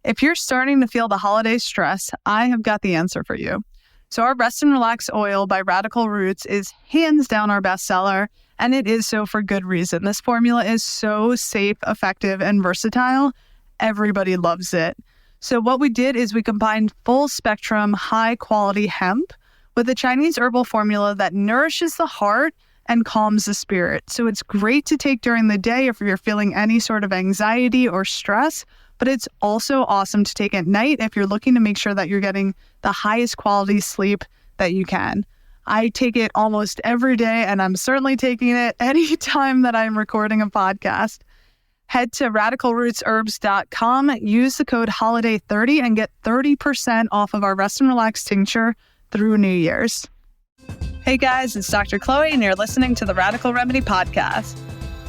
If you're starting to feel the holiday stress, I have got the answer for you. So our Rest and Relax oil by Radical Roots is hands down our bestseller, and it is so for good reason. This formula is so safe, effective, and versatile. Everybody loves it. So what we did is we combined full spectrum, high quality hemp with a Chinese herbal formula that nourishes the heart and calms the spirit. So it's great to take during the day if you're feeling any sort of anxiety or stress, but it's also awesome to take at night if you're looking to make sure that you're getting the highest quality sleep that you can. I take it almost every day, and I'm certainly taking it any time that I'm recording a podcast. Head to radicalrootsherbs.com, use the code HOLIDAY30 and get 30% off of our Rest and Relax tincture through New Year's. Hey guys, it's Dr. Chloe, and you're listening to the Radical Remedy Podcast.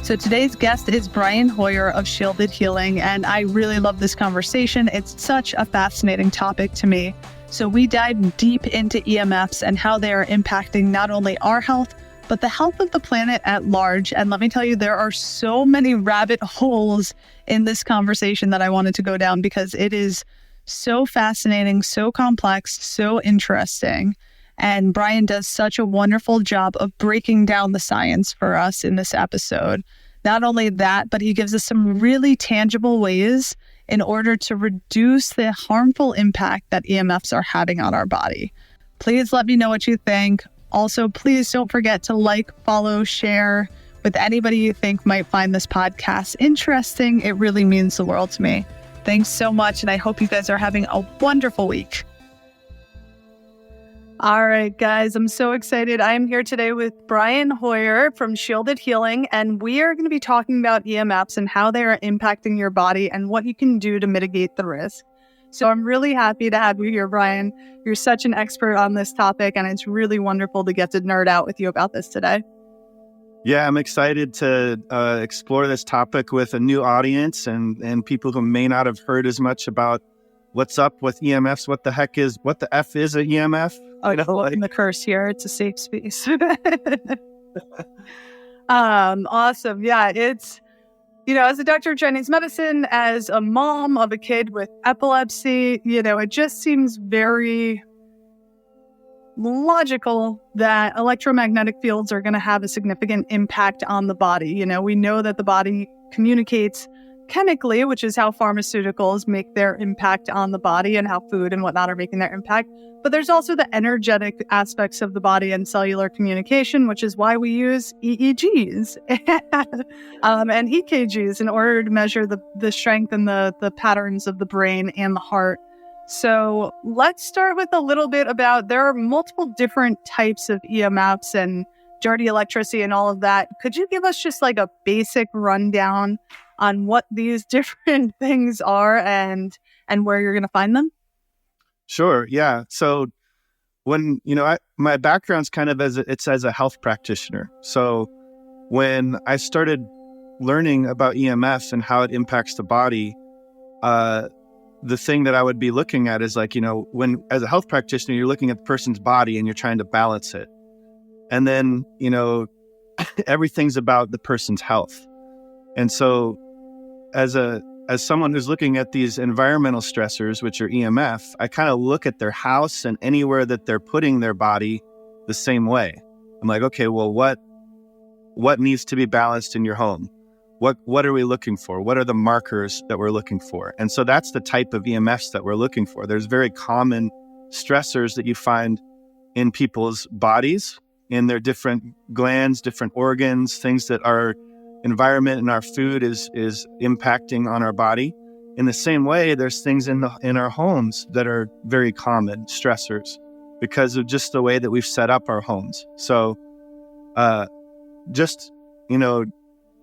So today's guest is Brian Hoyer of Shielded Healing, and I really love this conversation. It's such a fascinating topic to me. So we dive deep into EMFs and how they are impacting not only our health, but the health of the planet at large. And let me tell you, there are so many rabbit holes in this conversation that I wanted to go down because it is so fascinating, so complex, so interesting. And Brian does such a wonderful job of breaking down the science for us in this episode. Not only that, but he gives us some really tangible ways in order to reduce the harmful impact that EMFs are having on our body. Please let me know what you think. Also, please don't forget to like, follow, share with anybody you think might find this podcast interesting. It really means the world to me. Thanks so much, and I hope you guys are having a wonderful week. All right, guys, I'm so excited. I am here today with Brian Hoyer from Shielded Healing, and we are going to be talking about EMFs and how they are impacting your body and what you can do to mitigate the risk. So I'm really happy to have you here, Brian. You're such an expert on this topic, and it's really wonderful to get to nerd out with you about this today. Yeah, I'm excited to explore this topic with a new audience and people who may not have heard as much about what's up with EMFs, what the F is an EMF? Oh, the curse here. It's a safe space. Awesome. Yeah, it's, as a doctor of Chinese medicine, as a mom of a kid with epilepsy, it just seems very logical that electromagnetic fields are going to have a significant impact on the body. We know that the body communicates chemically, which is how pharmaceuticals make their impact on the body and how food and whatnot are making their impact. But there's also the energetic aspects of the body and cellular communication, which is why we use EEGs and EKGs in order to measure the strength and the patterns of the brain and the heart. So let's start with a little bit about, there are multiple different types of EMFs and dirty electricity and all of that. Could you give us just like a basic rundown on what these different things are and where you're going to find them? Sure. Yeah. So when, my background's kind of as a health practitioner. So when I started learning about EMFs and how it impacts the body, the thing that I would be looking at is when, as a health practitioner, you're looking at the person's body and you're trying to balance it. And then, everything's about the person's health. And so as someone who's looking at these environmental stressors, which are EMF, I kind of look at their house and anywhere that they're putting their body the same way. I'm like, okay, well, what needs to be balanced in your home? What are we looking for? What are the markers that we're looking for? And so that's the type of EMFs that we're looking for. There's very common stressors that you find in people's bodies, in their different glands, different organs, things that our environment and our food is impacting on our body. In the same way, there's things in our homes that are very common stressors because of just the way that we've set up our homes. So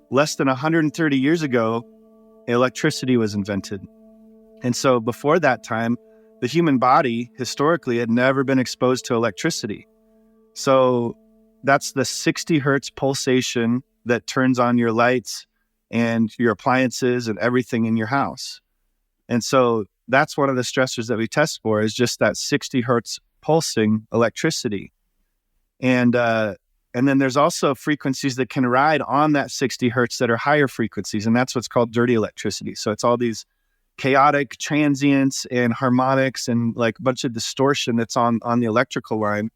less than 130 years ago, electricity was invented. And so before that time, the human body historically had never been exposed to electricity. So that's the 60 hertz pulsation that turns on your lights and your appliances and everything in your house. And so that's one of the stressors that we test for, is just that 60 hertz pulsing electricity. And then there's also frequencies that can ride on that 60 hertz that are higher frequencies, and that's what's called dirty electricity. So it's all these chaotic transients and harmonics and like a bunch of distortion that's on the electrical line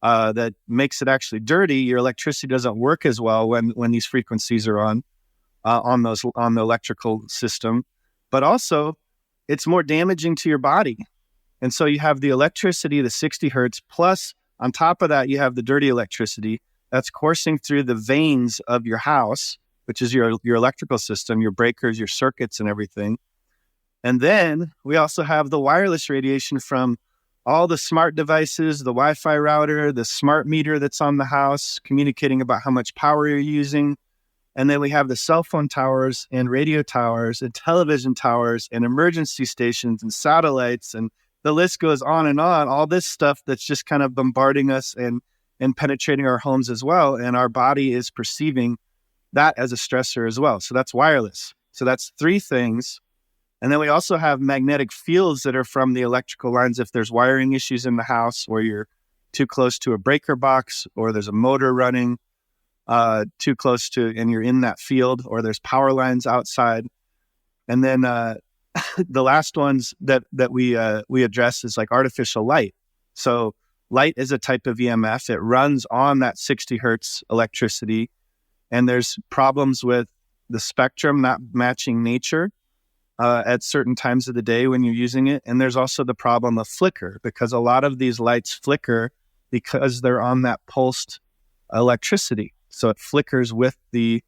that makes it actually dirty. Your electricity doesn't work as well when these frequencies are on the electrical system, but also it's more damaging to your body. And so you have the electricity, the 60 hertz, plus on top of that, you have the dirty electricity that's coursing through the veins of your house, which is your electrical system, your breakers, your circuits and everything. And then we also have the wireless radiation from all the smart devices, the Wi-Fi router, the smart meter that's on the house, communicating about how much power you're using. And then we have the cell phone towers and radio towers and television towers and emergency stations and satellites. And the list goes on and on, all this stuff that's just kind of bombarding us and penetrating our homes as well. And our body is perceiving that as a stressor as well. So that's wireless. So that's 3 things. And then we also have magnetic fields that are from the electrical lines. If there's wiring issues in the house or you're too close to a breaker box or there's a motor running too close to, and you're in that field, or there's power lines outside. And then the last ones that we address is like artificial light. So light is a type of EMF. It runs on that 60 hertz electricity. And there's problems with the spectrum not matching nature at certain times of the day when you're using it. And there's also the problem of flicker, because a lot of these lights flicker because they're on that pulsed electricity. So it flickers with the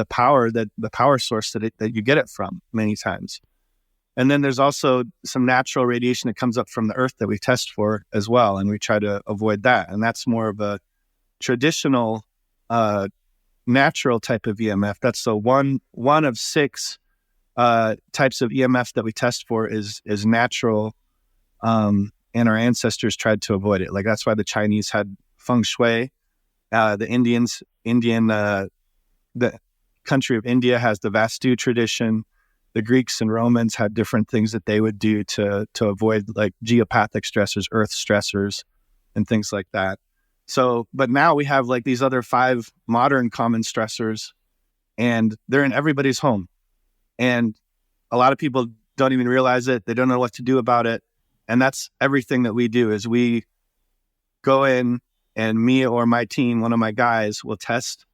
power source that you get it from many times. And then there's also some natural radiation that comes up from the earth that we test for as well. And we try to avoid that. And that's more of a traditional, natural type of EMF. That's the one of 6 types of EMF that we test for is natural. And our ancestors tried to avoid it. Like that's why the Chinese had feng shui. The country of India has the Vastu tradition. The Greeks and Romans had different things that they would do to avoid like geopathic stressors, earth stressors, and things like that. So, but now we have like these other 5 modern common stressors, and they're in everybody's home. And a lot of people don't even realize it. They don't know what to do about it. And that's everything that we do is we go in, and me or my team, one of my guys, will test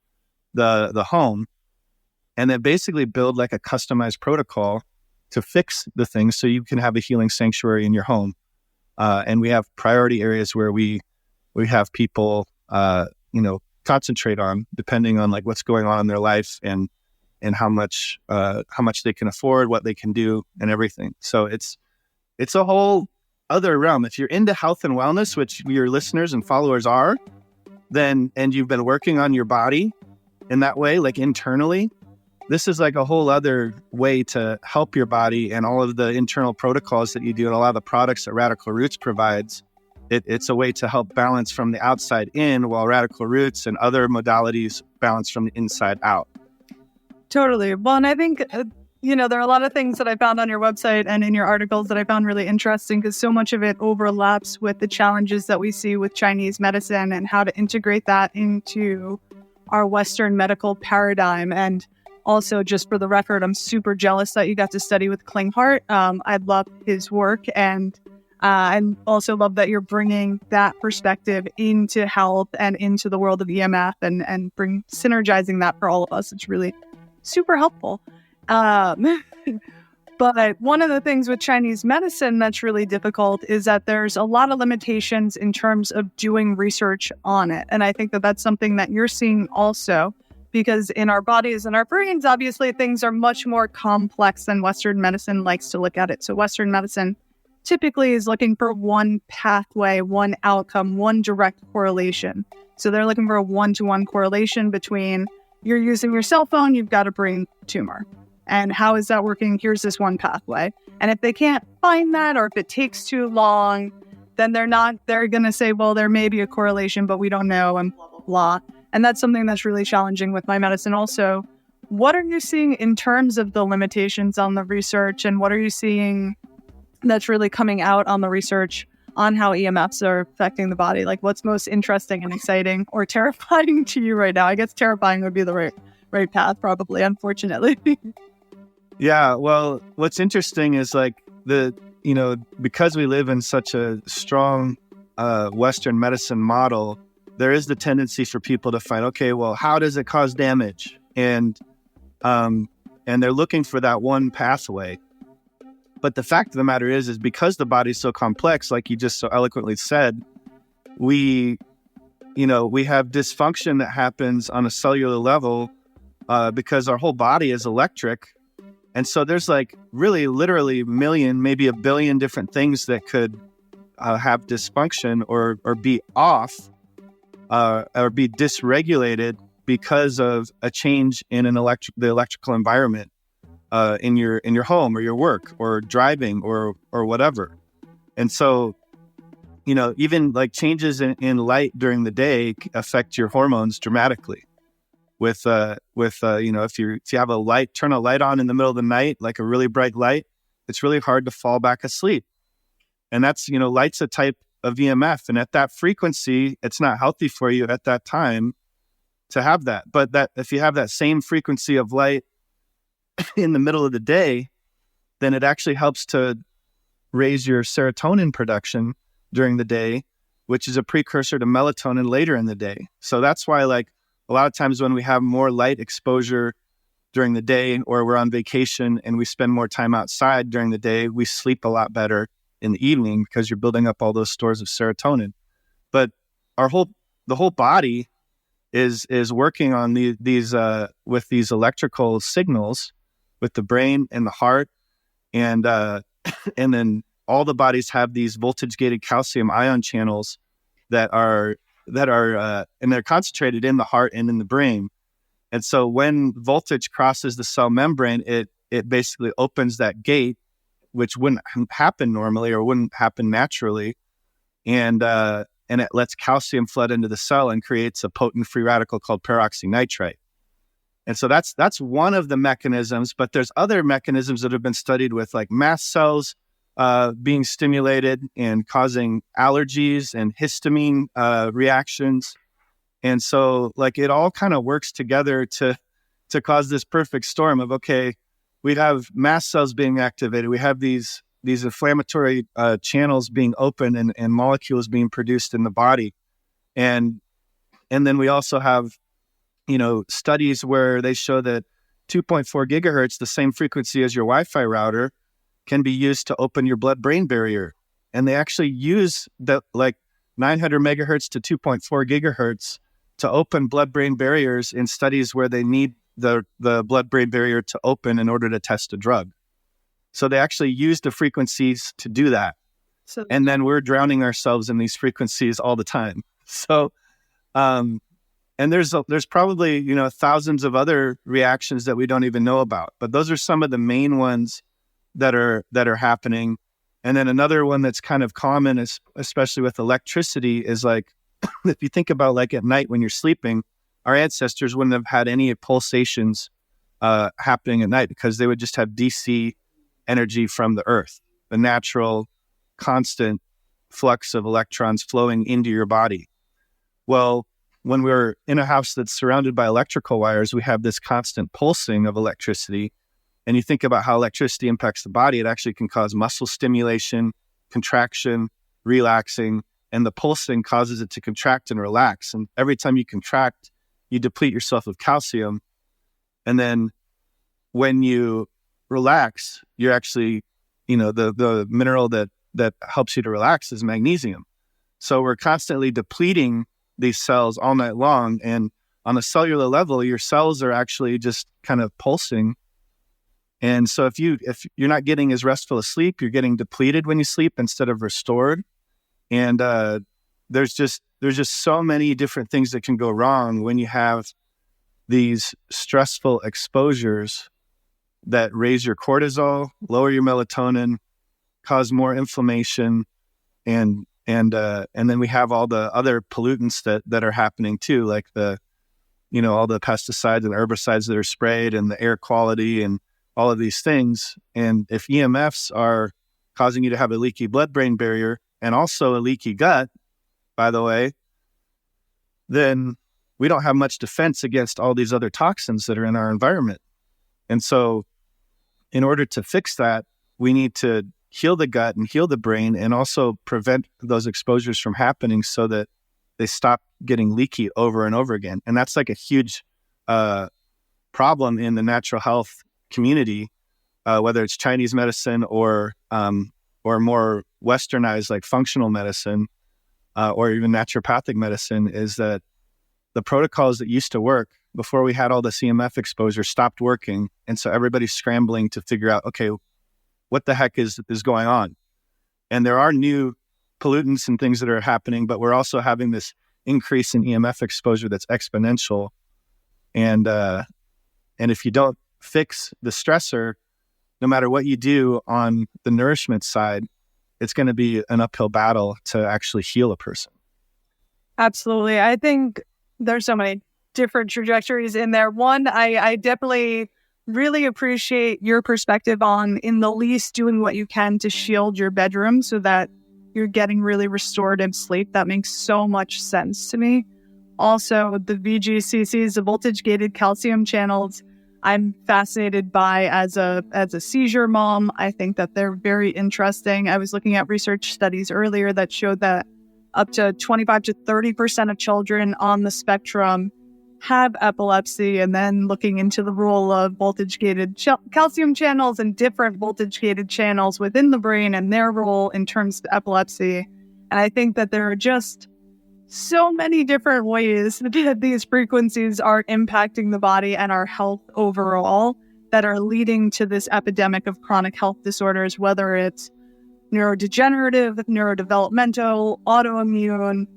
the home and then basically build like a customized protocol to fix the things so you can have a healing sanctuary in your home. And we have priority areas where we have people, concentrate on depending on like what's going on in their life and how much they can afford, what they can do and everything. So it's a whole other realm. If you're into health and wellness, which your listeners and followers are, and you've been working on your body in that way, like internally, this is like a whole other way to help your body, and all of the internal protocols that you do and a lot of the products that Radical Roots provides. It's a way to help balance from the outside in, while Radical Roots and other modalities balance from the inside out. Totally. Well, and I think, there are a lot of things that I found on your website and in your articles that I found really interesting, because so much of it overlaps with the challenges that we see with Chinese medicine and how to integrate that into our Western medical paradigm. And also, just for the record, I'm super jealous that you got to study with Klinghardt. I love his work, and I also love that you're bringing that perspective into health and into the world of EMF and synergizing that for all of us. It's really super helpful. But one of the things with Chinese medicine that's really difficult is that there's a lot of limitations in terms of doing research on it. And I think that that's something that you're seeing also, because in our bodies and our brains, obviously things are much more complex than Western medicine likes to look at it. So Western medicine typically is looking for one pathway, one outcome, one direct correlation. So they're looking for a one-to-one correlation between you're using your cell phone, you've got a brain tumor. And how is that working? Here's this one pathway. And if they can't find that, or if it takes too long, then they're going to say, well, there may be a correlation, but we don't know, and blah, blah, blah. And that's something that's really challenging with my medicine also. What are you seeing in terms of the limitations on the research, and what are you seeing that's really coming out on the research on how EMFs are affecting the body? Like, what's most interesting and exciting or terrifying to you right now? I guess terrifying would be the right path, probably, unfortunately. Yeah, well, what's interesting is like because we live in such a strong Western medicine model, there is the tendency for people to find, okay, well, how does it cause damage? Um, and they're looking for that one pathway. But the fact of the matter is because the body's so complex, like you just so eloquently said, we have dysfunction that happens on a cellular level because our whole body is electric. And so there's like really literally a million, maybe a billion different things that could have dysfunction or be off or be dysregulated because of a change in the electrical environment in your home or your work or driving or whatever. And so, even like changes in light during the day affect your hormones dramatically. If you have a light, turn a light on in the middle of the night, like a really bright light, it's really hard to fall back asleep. And that's, light's a type of EMF. And at that frequency, it's not healthy for you at that time to have that. But that if you have that same frequency of light in the middle of the day, then it actually helps to raise your serotonin production during the day, which is a precursor to melatonin later in the day. So that's why, like, a lot of times when we have more light exposure during the day or we're on vacation and we spend more time outside during the day, we sleep a lot better in the evening because you're building up all those stores of serotonin. But the whole body is working on these with these electrical signals with the brain and the heart, and and then all the bodies have these voltage gated calcium ion channels that are and they're concentrated in the heart and in the brain. And so when voltage crosses the cell membrane, it basically opens that gate, which wouldn't happen normally or wouldn't happen naturally. And it lets calcium flood into the cell and creates a potent free radical called peroxynitrite. And so that's one of the mechanisms, but there's other mechanisms that have been studied with, like mast cells being stimulated and causing allergies and histamine reactions. And so, like, it all kind of works together to cause this perfect storm of, okay, we have mast cells being activated. We have these inflammatory channels being open and molecules being produced in the body. And then we also have, studies where they show that 2.4 gigahertz, the same frequency as your Wi-Fi router, can be used to open your blood-brain barrier. And they actually use the 900 megahertz to 2.4 gigahertz to open blood-brain barriers in studies where they need the blood-brain barrier to open in order to test a drug. So they actually use the frequencies to do that. And then we're drowning ourselves in these frequencies all the time. So, and there's probably, thousands of other reactions that we don't even know about, but those are some of the main ones that are happening. And then another one that's kind of common, is, especially with electricity, is like, if you think about like at night when you're sleeping, our ancestors wouldn't have had any pulsations happening at night because they would just have DC energy from the earth, the natural constant flux of electrons flowing into your body. Well, when we're in a house that's surrounded by electrical wires, we have this constant pulsing of electricity. And you think about how electricity impacts the body, it actually can cause muscle stimulation, contraction, relaxing, and the pulsing causes it to contract and relax. And every time you contract, you deplete yourself of calcium. And then when you relax, you're actually, the mineral that helps you to relax is magnesium. So we're constantly depleting these cells all night long. And on a cellular level, your cells are actually just kind of pulsing. And so if you're not getting as restful a sleep, you're getting depleted when you sleep instead of restored. And there's just so many different things that can go wrong when you have these stressful exposures that raise your cortisol, lower your melatonin, cause more inflammation, and then we have all the other pollutants that are happening too, like all the pesticides and herbicides that are sprayed and the air quality and all of these things. And if EMFs are causing you to have a leaky blood-brain barrier and also a leaky gut, by the way, then we don't have much defense against all these other toxins that are in our environment. And so in order to fix that, we need to heal the gut and heal the brain and also prevent those exposures from happening so that they stop getting leaky over and over again. And that's like a huge problem in the natural health community, whether it's Chinese medicine or more westernized like functional medicine or even naturopathic medicine, is that the protocols that used to work before we had all this EMF exposure stopped working. And so everybody's scrambling to figure out, okay, what the heck is going on? And there are new pollutants and things that are happening, but we're also having this increase in EMF exposure that's exponential. And if you don't fix the stressor, no matter what you do on the nourishment side, it's going to be an uphill battle to actually heal a person. Absolutely. I think there's so many different trajectories in there. One, I definitely really appreciate your perspective on, in the least, doing what you can to shield your bedroom so that you're getting really restorative sleep. That makes so much sense to me. Also, the VGCCs, the voltage-gated calcium channels, I'm fascinated by as a seizure mom. I think that they're very interesting. I was looking at research studies earlier that showed that up to 25 to 30% of children on the spectrum have epilepsy, and then looking into the role of voltage-gated calcium channels and different voltage-gated channels within the brain and their role in terms of epilepsy. And I think that there are just so many different ways that these frequencies are impacting the body and our health overall that are leading to this epidemic of chronic health disorders, whether it's neurodegenerative, neurodevelopmental, autoimmune,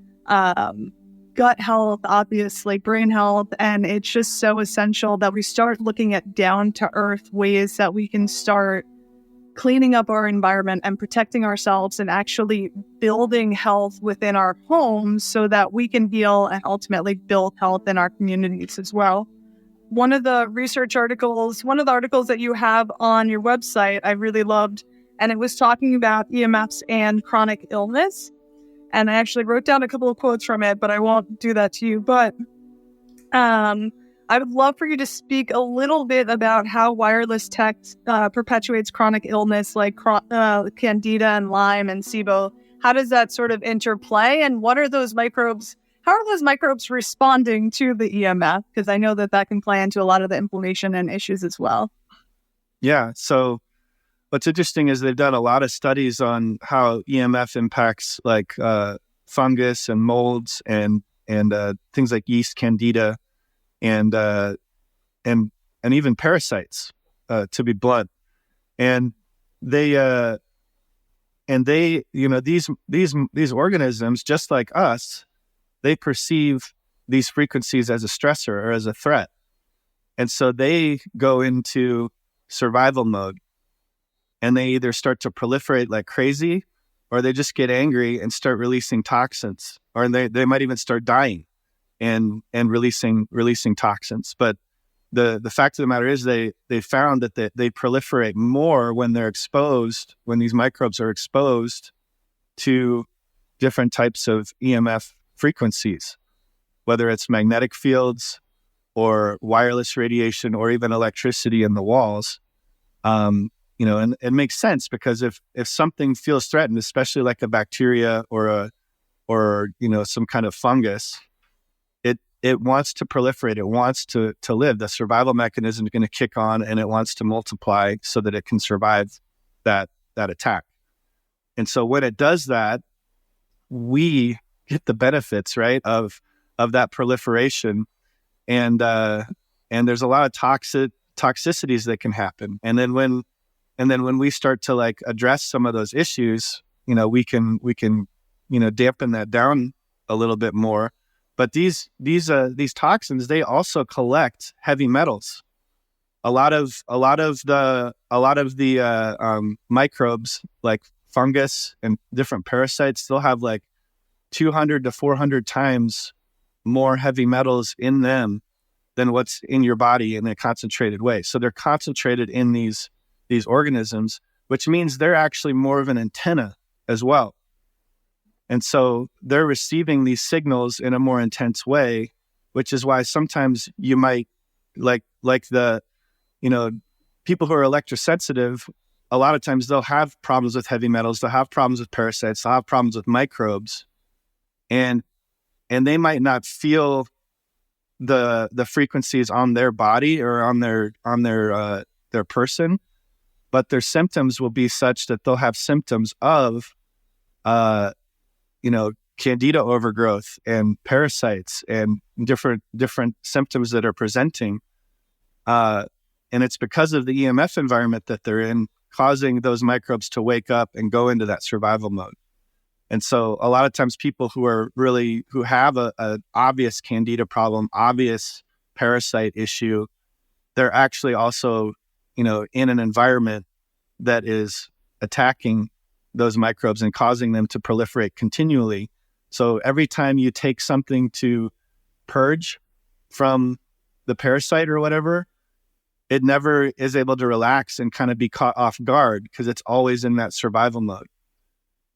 gut health, obviously brain health. And it's just so essential that we start looking at down to earth ways that we can start cleaning up our environment and protecting ourselves and actually building health within our homes so that we can heal and ultimately build health in our communities as well. One of the articles that you have on your website, I really loved, and it was talking about EMFs and chronic illness. And I actually wrote down a couple of quotes from it, but I won't do that to you. But I would love for you to speak a little bit about how wireless tech perpetuates chronic illness like Candida and Lyme and SIBO. How does that sort of interplay? And what are those microbes? How are those microbes responding to the EMF? Because I know that can play into a lot of the inflammation and issues as well. Yeah. So what's interesting is they've done a lot of studies on how EMF impacts like fungus and molds and things like yeast, Candida, and even parasites, to be blunt. And these organisms, just like us, they perceive these frequencies as a stressor or as a threat. And so they go into survival mode, and they either start to proliferate like crazy, or they just get angry and start releasing toxins, or they might even start dying and releasing toxins. But the fact of the matter is they found that they proliferate more when they're exposed, when these microbes are exposed to different types of EMF frequencies, whether it's magnetic fields or wireless radiation or even electricity in the walls. And it makes sense, because if something feels threatened, especially like a bacteria or some kind of fungus, it wants to proliferate. It wants to live. The survival mechanism is going to kick on, and it wants to multiply so that it can survive that attack. And so when it does that, we get the benefits, right, of that proliferation. And there's a lot of toxicities that can happen. And then when we start to like address some of those issues, we can dampen that down a little bit more. But these toxins, they also collect heavy metals. A lot of the microbes, like fungus and different parasites, they'll have like 200 to 400 times more heavy metals in them than what's in your body in a concentrated way. So they're concentrated in these organisms, which means they're actually more of an antenna as well. And so they're receiving these signals in a more intense way, which is why sometimes you might like the people who are electrosensitive, a lot of times they'll have problems with heavy metals, they'll have problems with parasites, they'll have problems with microbes, and they might not feel the frequencies on their body or on their person, but their symptoms will be such that they'll have symptoms of candida overgrowth and parasites and different symptoms that are presenting, and it's because of the EMF environment that they're in, causing those microbes to wake up and go into that survival mode. And so a lot of times people who have a obvious candida problem, obvious parasite issue, they're actually also, in an environment that is attacking those microbes and causing them to proliferate continually. So every time you take something to purge from the parasite or whatever, it never is able to relax and kind of be caught off guard because it's always in that survival mode.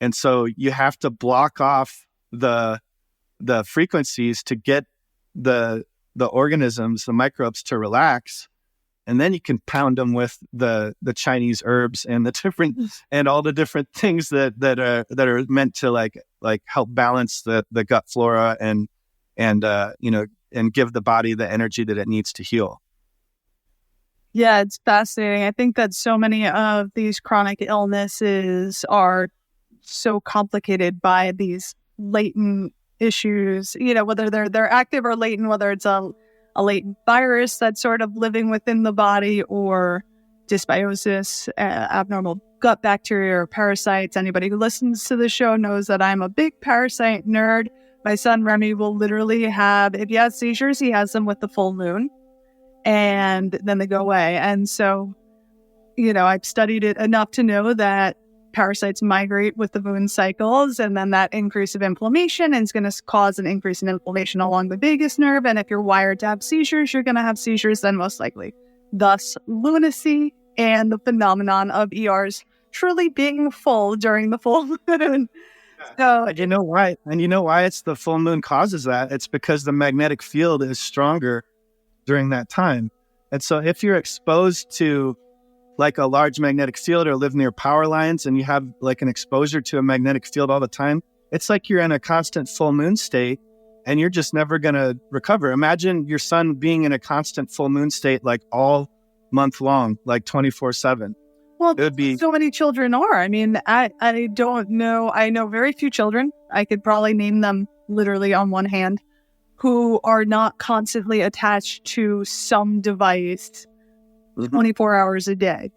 And so you have to block off the frequencies to get the organisms, the microbes, to relax, and then you can pound them with the Chinese herbs and the different and all the different things that are meant to like help balance the gut flora and give the body the energy that it needs to heal. Yeah, it's fascinating. I think that so many of these chronic illnesses are so complicated by these latent issues, whether they're active or latent, whether it's a latent virus that's sort of living within the body, or dysbiosis, abnormal gut bacteria or parasites. Anybody who listens to the show knows that I'm a big parasite nerd. My son Remy will literally if he has seizures, he has them with the full moon, and then they go away. And so, I've studied it enough to know that parasites migrate with the moon cycles, and then that increase of inflammation is going to cause an increase in inflammation along the vagus nerve. And if you're wired to have seizures, you're going to have seizures then, most likely. Thus, lunacy and the phenomenon of ERs truly being full during the full moon. So, you know why? And you know why it's the full moon causes that? It's because the magnetic field is stronger during that time. And so if you're exposed to like a large magnetic field or live near power lines and you have like an exposure to a magnetic field all the time, it's like you're in a constant full moon state and you're just never going to recover. Imagine your son being in a constant full moon state like all month long, like 24/7. Well, it would be... so many children are. I mean, I don't know. I know very few children. I could probably name them literally on one hand, who are not constantly attached to some device 24 hours a day.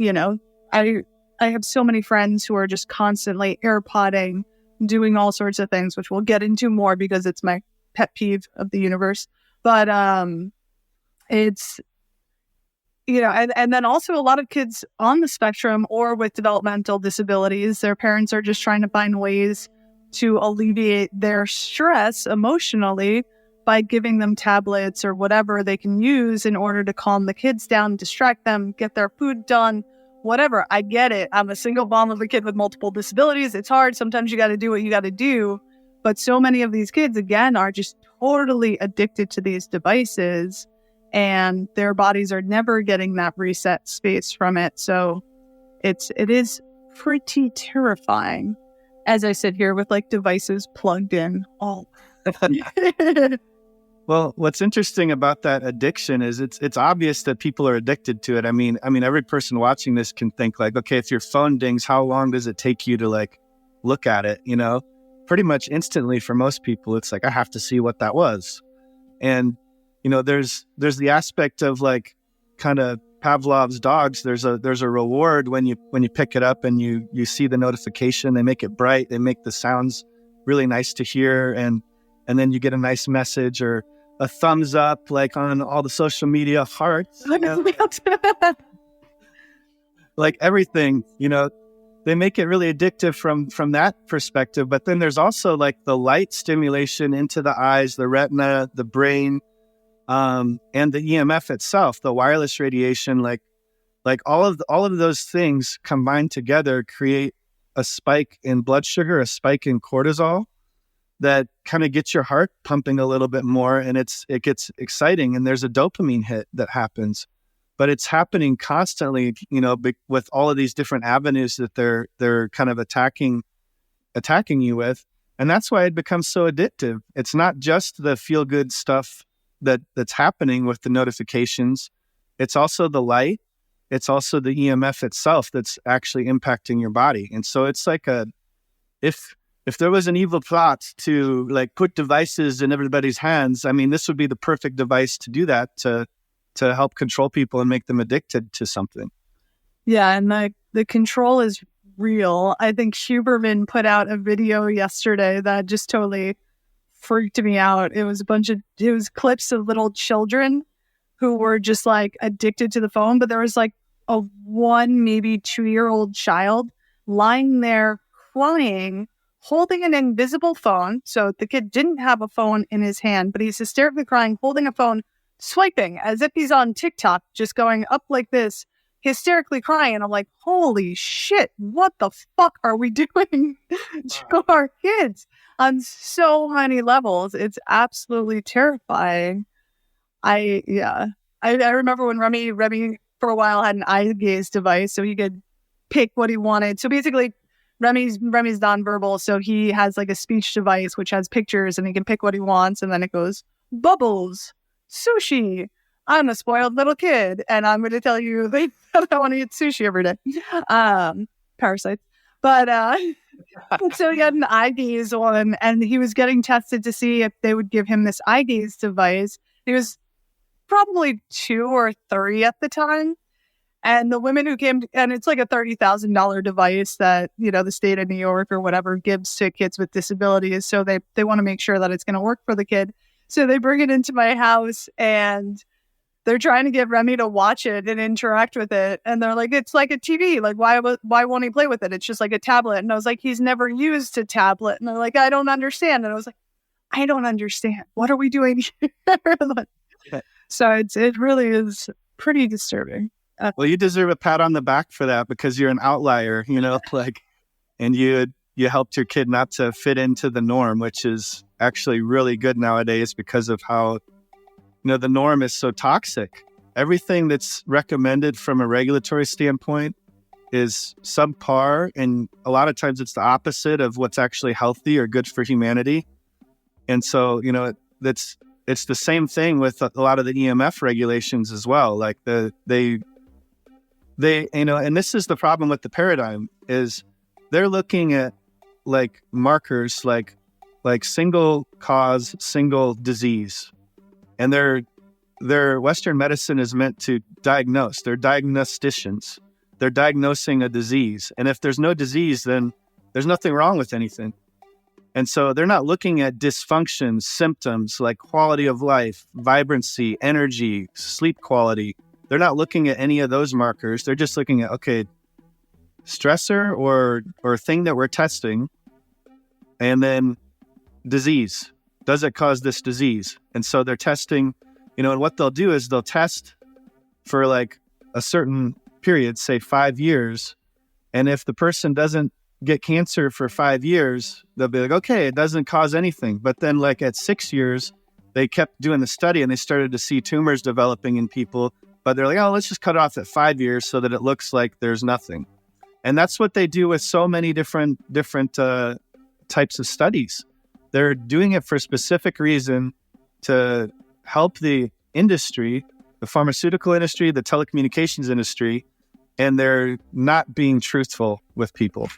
I have so many friends who are just constantly AirPodding, doing all sorts of things, which we'll get into more because it's my pet peeve of the universe. But it's, and then also a lot of kids on the spectrum or with developmental disabilities, their parents are just trying to find ways to alleviate their stress emotionally by giving them tablets or whatever they can use in order to calm the kids down, distract them, get their food done, whatever. I get it. I'm a single mom of a kid with multiple disabilities. It's hard. Sometimes you got to do what you got to do. But so many of these kids, again, are just totally addicted to these devices, and their bodies are never getting that reset space from it. So it is pretty terrifying as I sit here with like devices plugged in all. Well, what's interesting about that addiction is it's obvious that people are addicted to it. I mean, every person watching this can think like, okay, if your phone dings, how long does it take you to like look at it? Pretty much instantly for most people, it's like, I have to see what that was. And, there's the aspect of like kind of Pavlov's dogs. There's a reward when you pick it up and you see the notification. They make it bright. They make the sounds really nice to hear. And then you get a nice message or a thumbs up, like on all the social media hearts. Like everything, they make it really addictive from that perspective. But then there's also like the light stimulation into the eyes, the retina, the brain, and the EMF itself, the wireless radiation, like all of those things combined together create a spike in blood sugar, a spike in cortisol, that kind of gets your heart pumping a little bit more, and it gets exciting, and there's a dopamine hit that happens. but it's happening constantly, with all of these different avenues that they're kind of attacking you with. And that's why it becomes so addictive. It's not just the feel good stuff that's happening with the notifications. It's also the light. It's also the EMF itself that's actually impacting your body. And so it's like if there was an evil plot to like put devices in everybody's hands, I mean, this would be the perfect device to do that, to help control people and make them addicted to something. Yeah, and the control is real. I think Huberman put out a video yesterday that just totally freaked me out. It was clips of little children who were just like addicted to the phone, but there was like a 1, maybe 2-year-old child lying there crying, holding an invisible phone. So the kid didn't have a phone in his hand, but he's hysterically crying, holding a phone, swiping as if he's on TikTok, just going up like this, hysterically crying. And I'm like, holy shit, what the fuck are we doing to our kids on so many levels? It's absolutely terrifying. I remember when Remy for a while had an eye gaze device, so he could pick what he wanted. So basically, Remy's nonverbal, so he has like a speech device which has pictures, and he can pick what he wants, and then it goes bubbles, sushi. I'm a spoiled little kid, and I'm going to tell you that I want to eat sushi every day. Parasites, but so he had an eye gaze one, and he was getting tested to see if they would give him this eye gaze device. He was probably 2 or 3 at the time. And the women who came, and it's like a $30,000 device that, the state of New York or whatever gives to kids with disabilities. So they want to make sure that it's going to work for the kid. So they bring it into my house and they're trying to get Remy to watch it and interact with it. And they're like, it's like a TV. Like, why won't he play with it? It's just like a tablet. And I was like, he's never used a tablet. And they're like, I don't understand. And I was like, I don't understand. What are we doing here? So it really is pretty disturbing. Well, you deserve a pat on the back for that, because you're an outlier, and you helped your kid not to fit into the norm, which is actually really good nowadays because of how, the norm is so toxic. Everything that's recommended from a regulatory standpoint is subpar, and a lot of times it's the opposite of what's actually healthy or good for humanity. And so, it's the same thing with a lot of the EMF regulations as well. Like they, and this is the problem with the paradigm, is they're looking at like markers, like single cause, single disease. And their Western medicine is meant to diagnose. They're diagnosticians. They're diagnosing a disease. And if there's no disease, then there's nothing wrong with anything. And so they're not looking at dysfunction, symptoms like quality of life, vibrancy, energy, sleep quality. They're not looking at any of those markers. They're just looking at, okay, stressor or thing that we're testing, and then disease. Does it cause this disease? And so they're testing, and what they'll do is they'll test for like a certain period, say 5 years. And if the person doesn't get cancer for 5 years, they'll be like, okay, it doesn't cause anything. But then like at 6 years, they kept doing the study and they started to see tumors developing in people. But they're like, oh, let's just cut it off at 5 years so that it looks like there's nothing. And that's what they do with so many different types of studies. They're doing it for a specific reason to help the industry, the pharmaceutical industry, the telecommunications industry, and they're not being truthful with people.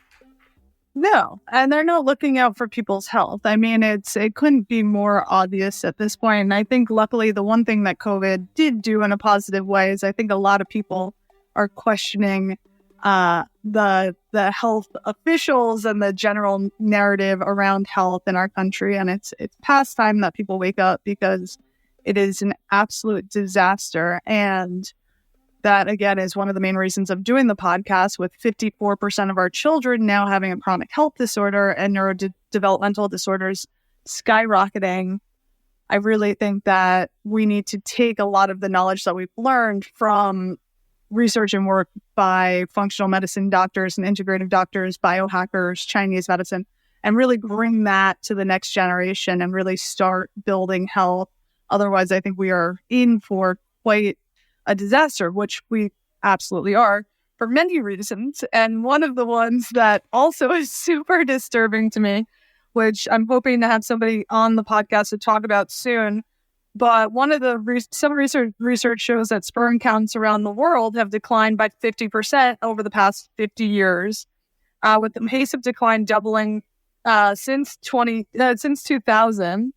No, and they're not looking out for people's health. I mean, it couldn't be more obvious at this point. And I think luckily the one thing that COVID did do in a positive way is I think a lot of people are questioning the health officials and the general narrative around health in our country. And it's past time that people wake up, because it is an absolute disaster. And that, again, is one of the main reasons of doing the podcast, with 54% of our children now having a chronic health disorder and neurodevelopmental disorders skyrocketing. I really think that we need to take a lot of the knowledge that we've learned from research and work by functional medicine doctors and integrative doctors, biohackers, Chinese medicine, and really bring that to the next generation and really start building health. Otherwise, I think we are in for quite a disaster, which we absolutely are for many reasons. And one of the ones that also is super disturbing to me, which I'm hoping to have somebody on the podcast to talk about soon. But one of the some research shows that sperm counts around the world have declined by 50% over the past 50 years, with the pace of decline doubling since 2000.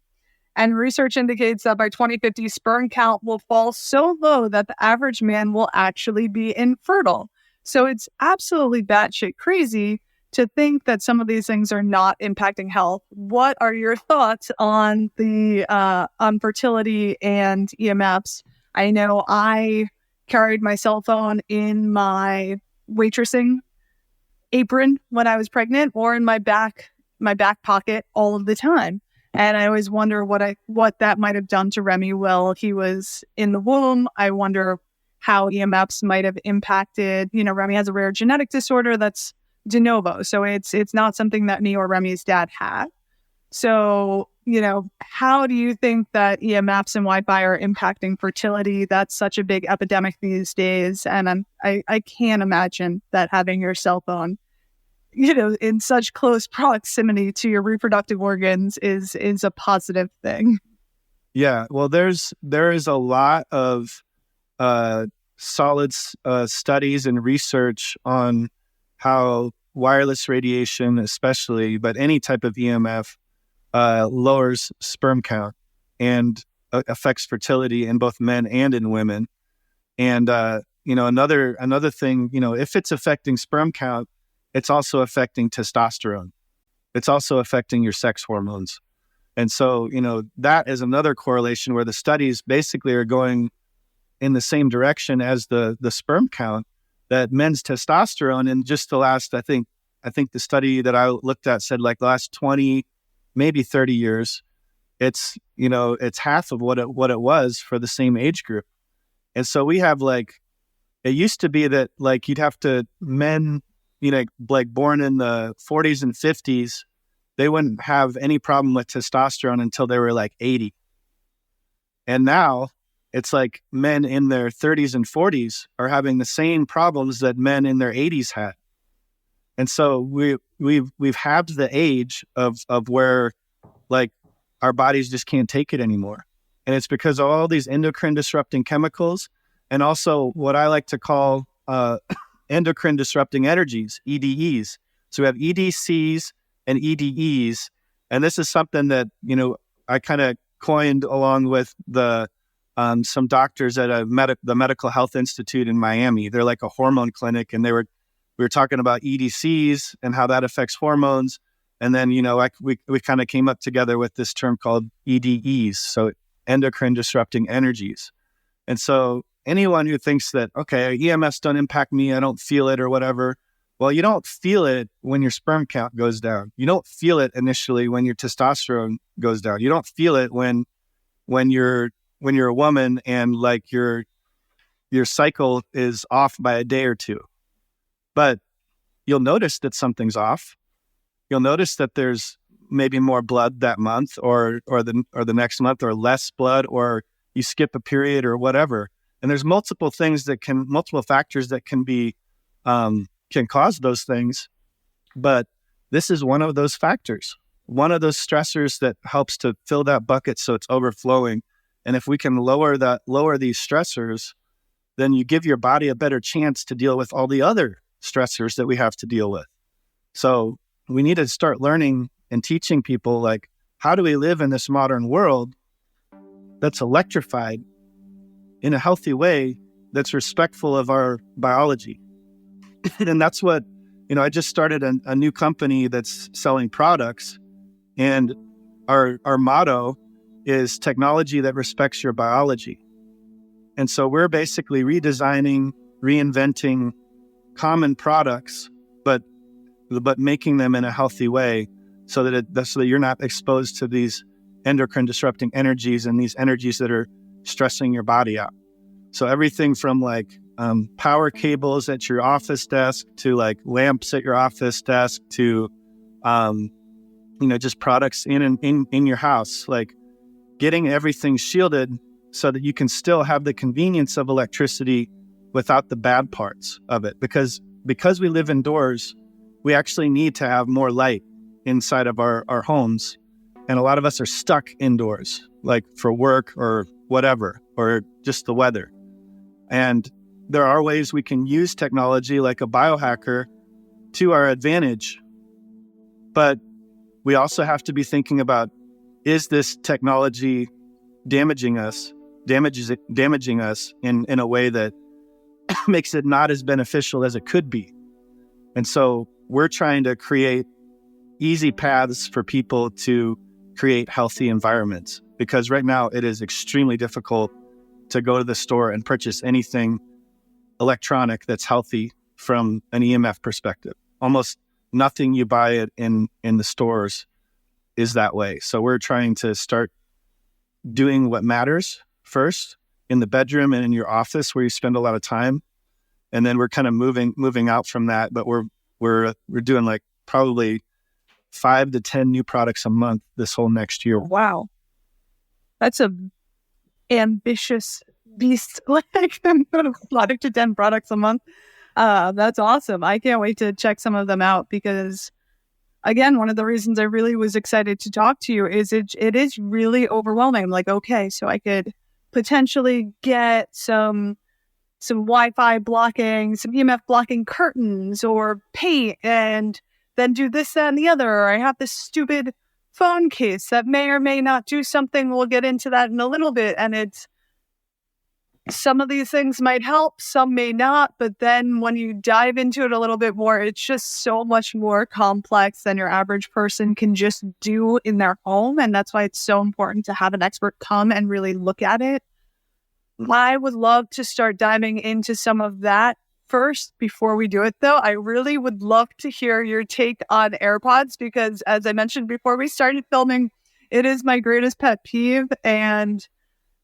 And research indicates that by 2050, sperm count will fall so low that the average man will actually be infertile. So it's absolutely batshit crazy to think that some of these things are not impacting health. What are your thoughts on the on fertility and EMFs? I know I carried my cell phone in my waitressing apron when I was pregnant, or in my back pocket all of the time. And I always wonder what that might have done to Remy while he was in the womb. I wonder how EMFs might have impacted. Remy has a rare genetic disorder that's de novo, so it's not something that me or Remy's dad had. So, how do you think that EMFs and Wi-Fi are impacting fertility? That's such a big epidemic these days, and I can't imagine that having your cell phone, in such close proximity to your reproductive organs is a positive thing. Yeah, well, there is a lot of solid studies and research on how wireless radiation, especially, but any type of EMF, lowers sperm count and affects fertility in both men and in women. And another thing, if it's affecting sperm count, it's also affecting testosterone. It's also affecting your sex hormones. And so, that is another correlation where the studies basically are going in the same direction as the sperm count, that men's testosterone in just the last, I think the study that I looked at said like the last 20, maybe 30 years, it's half of what it was for the same age group. And so we have it used to be that you'd have to men, born in the 40s and 50s, they wouldn't have any problem with testosterone until they were 80. And now it's men in their 30s and 40s are having the same problems that men in their 80s had. And so we've halved the age of where our bodies just can't take it anymore. And it's because of all these endocrine disrupting chemicals, and also what I like to call endocrine disrupting energies, EDEs. So we have EDCs and EDEs. And this is something that, I kind of coined along with some doctors at the Medical Health Institute in Miami. They're like a hormone clinic, and we were talking about EDCs and how that affects hormones. And then, we kind of came up together with this term called EDEs, so endocrine disrupting energies. And so anyone who thinks that, okay, EMFs don't impact me, I don't feel it or whatever, well, you don't feel it when your sperm count goes down. You don't feel it initially when your testosterone goes down. You don't feel it when you're a woman and your cycle is off by a day or two. But you'll notice that something's off. You'll notice that there's maybe more blood that month or the next month, or less blood, or you skip a period or whatever. And there's multiple factors that can cause those things. But this is one of those factors, one of those stressors that helps to fill that bucket so it's overflowing. And if we can lower these stressors, then you give your body a better chance to deal with all the other stressors that we have to deal with. So we need to start learning and teaching people, how do we live in this modern world that's electrified in a healthy way, that's respectful of our biology. And that's what, I just started a new company that's selling products, and our motto is technology that respects your biology. And so we're basically redesigning, reinventing common products, but making them in a healthy way, so that you're not exposed to these endocrine disrupting energies and these energies that are stressing your body out. So everything from power cables at your office desk to lamps at your office desk to just products in your house, getting everything shielded so that you can still have the convenience of electricity without the bad parts of it. Because we live indoors, we actually need to have more light inside of our homes. And a lot of us are stuck indoors, like for work or whatever, or just the weather. And there are ways we can use technology like a biohacker to our advantage. But we also have to be thinking about, is this technology damaging us in a way that makes it not as beneficial as it could be? And so we're trying to create easy paths for people to create healthy environments, because right now it is extremely difficult to go to the store and purchase anything electronic that's healthy from an EMF perspective. Almost nothing you buy it in the stores is that way. So we're trying to start doing what matters first in the bedroom and in your office where you spend a lot of time. And then we're kind of moving out from that, but we're doing like probably 5 to 10 new products a month this whole next year. Wow. That's a ambitious beast. Like 5 to 10 products a month. That's awesome. I can't wait to check some of them out, because again, one of the reasons I really was excited to talk to you is it is really overwhelming. I'm like, okay, so I could potentially get some Wi-Fi blocking, some EMF blocking curtains or paint, and then do this, that, and the other. Or I have this stupid phone case that may or may not do something. We'll get into that in a little bit. And some of these things might help, some may not. But then when you dive into it a little bit more, it's just so much more complex than your average person can just do in their home. And that's why it's so important to have an expert come and really look at it. I would love to start diving into some of that first. Before we do it, though, I really would love to hear your take on AirPods, because as I mentioned before we started filming, it is my greatest pet peeve, and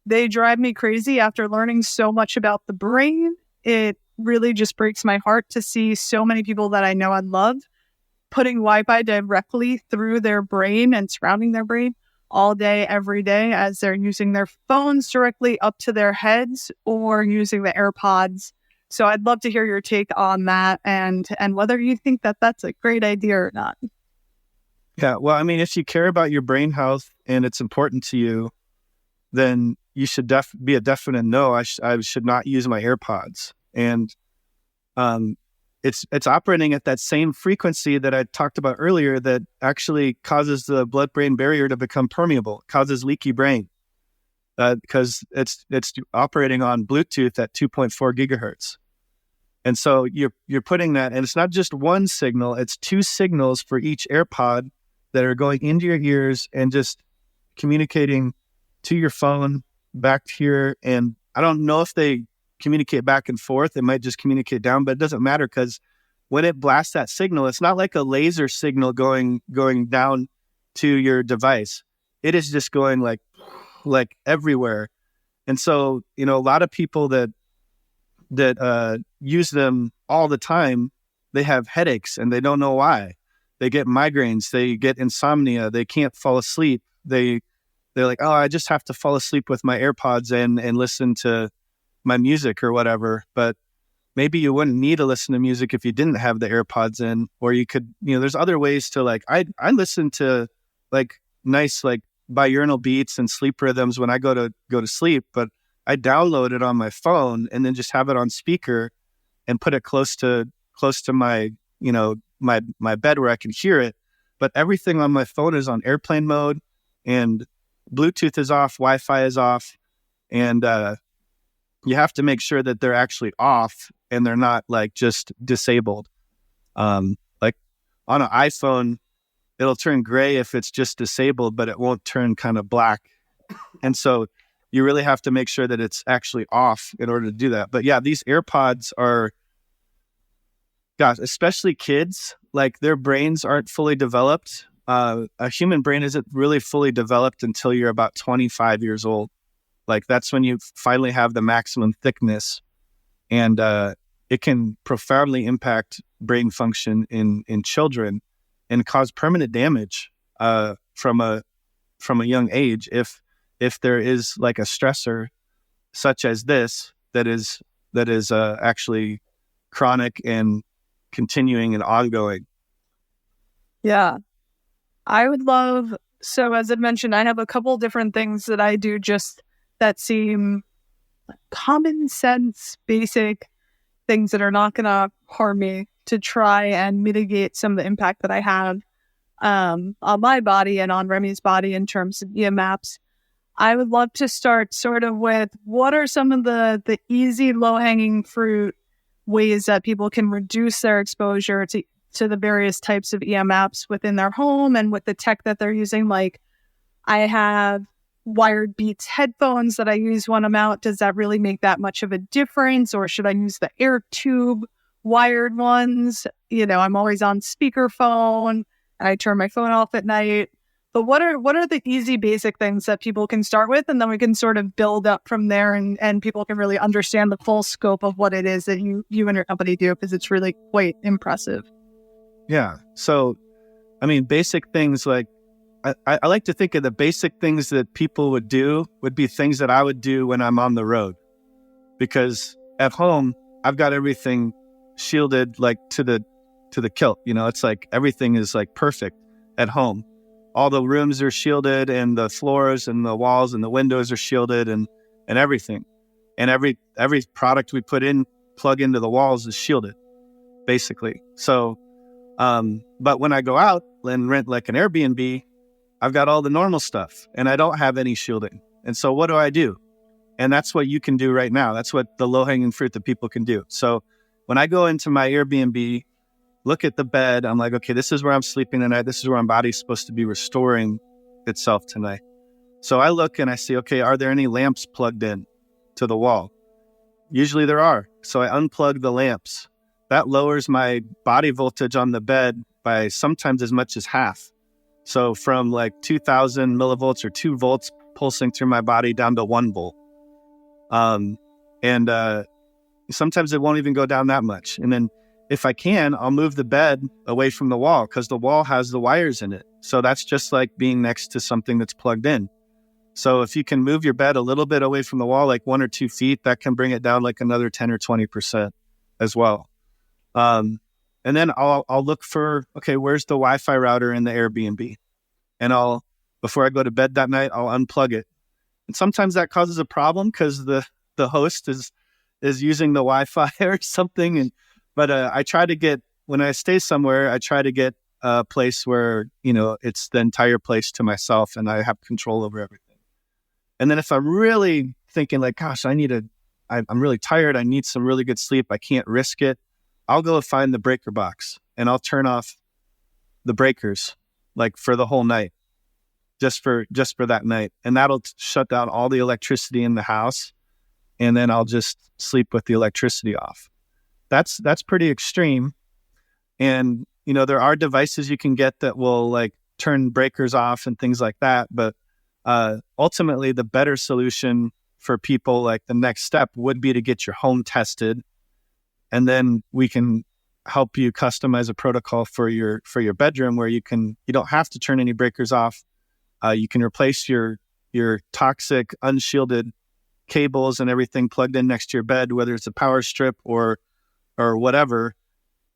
they drive me crazy after learning so much about the brain. It really just breaks my heart to see so many people that I know and love putting Wi-Fi directly through their brain and surrounding their brain all day, every day, as they're using their phones directly up to their heads or using the AirPods. So I'd love to hear your take on that, and whether you think that that's a great idea or not. Yeah, well, I mean, if you care about your brain health and it's important to you, then you should be a definite no. I should not use my AirPods. And it's operating at that same frequency that I talked about earlier that actually causes the blood-brain barrier to become permeable, causes leaky brain, because it's operating on Bluetooth at 2.4 gigahertz. And so you're putting that, and it's not just one signal, it's 2 signals for each AirPod that are going into your ears and just communicating to your phone back here. And I don't know if they communicate back and forth. It might just communicate down, but it doesn't matter, because when it blasts that signal, it's not like a laser signal going down to your device. It is just going like everywhere. And so, a lot of people that use them all the time, they have headaches and they don't know why. They get migraines, they get insomnia, they can't fall asleep. They're like, oh, I just have to fall asleep with my AirPods and listen to my music or whatever. But maybe you wouldn't need to listen to music if you didn't have the AirPods in, or you could, there's other ways to I listen to nice binaural beats and sleep rhythms when I go to sleep, but I download it on my phone and then just have it on speaker and put it close to my, my bed where I can hear it. But everything on my phone is on airplane mode, and Bluetooth is off, Wi-Fi is off, and you have to make sure that they're actually off and they're not just disabled. Like on an iPhone, it'll turn gray if it's just disabled, but it won't turn kind of black. And so you really have to make sure that it's actually off in order to do that. But yeah, these AirPods are, gosh, especially kids, their brains aren't fully developed. A human brain isn't really fully developed until you're about 25 years old. That's when you finally have the maximum thickness, and it can profoundly impact brain function in children and cause permanent damage from a young age if if there is like a stressor such as this that is actually chronic and continuing and ongoing. Yeah. I would love, so as I mentioned, I have a couple different things that I do just that seem like common sense, basic things that are not going to harm me to try and mitigate some of the impact that I have on my body and on Remy's body in terms of EMFs. I would love to start sort of with what are some of the easy, low-hanging fruit ways that people can reduce their exposure to the various types of EMFs within their home and with the tech that they're using. Like, I have wired Beats headphones that I use when I'm out. Does that really make that much of a difference? Or should I use the air tube wired ones? I'm always on speakerphone and I turn my phone off at night. But what are the easy basic things that people can start with? And then we can sort of build up from there and people can really understand the full scope of what it is that you and your company do, because it's really quite impressive. Yeah. So, I mean, basic things like, I like to think of the basic things that people would do would be things that I would do when I'm on the road. Because at home, I've got everything shielded like to the kilt. It's like everything is like perfect at home. All the rooms are shielded and the floors and the walls and the windows are shielded and everything. And every product we plug into the walls is shielded, basically. So, but when I go out and rent like an Airbnb, I've got all the normal stuff and I don't have any shielding. And so what do I do? And that's what you can do right now. That's what the low-hanging fruit that people can do. So when I go into my Airbnb, look at the bed, I'm like, okay, this is where I'm sleeping tonight. This is where my body's supposed to be restoring itself tonight. So I look and I see, okay, are there any lamps plugged in to the wall? Usually there are. So I unplug the lamps. That lowers my body voltage on the bed by sometimes as much as half. So from like 2,000 millivolts or 2 volts pulsing through my body down to 1 volt. And sometimes it won't even go down that much. And then if I can, I'll move the bed away from the wall because the wall has the wires in it. So that's just like being next to something that's plugged in. So if you can move your bed a little bit away from the wall, like 1 or 2 feet, that can bring it down like another 10 or 20% as well. And then I'll look for, okay, where's the Wi-Fi router in the Airbnb? And before I go to bed that night, I'll unplug it. And sometimes that causes a problem because the host is using the Wi-Fi or something. But I try to get, when I stay somewhere, I try to get a place where, it's the entire place to myself and I have control over everything. And then if I'm really thinking like, gosh, I'm really tired, I need some really good sleep, I can't risk it, I'll go find the breaker box and I'll turn off the breakers like for the whole night, just for that night. And that'll shut down all the electricity in the house. And then I'll just sleep with the electricity off. That's pretty extreme. And, there are devices you can get that will like turn breakers off and things like that. But ultimately the better solution for people, like the next step would be to get your home tested. And then we can help you customize a protocol for your bedroom where you don't have to turn any breakers off. You can replace your toxic, unshielded cables and everything plugged in next to your bed, whether it's a power strip or whatever.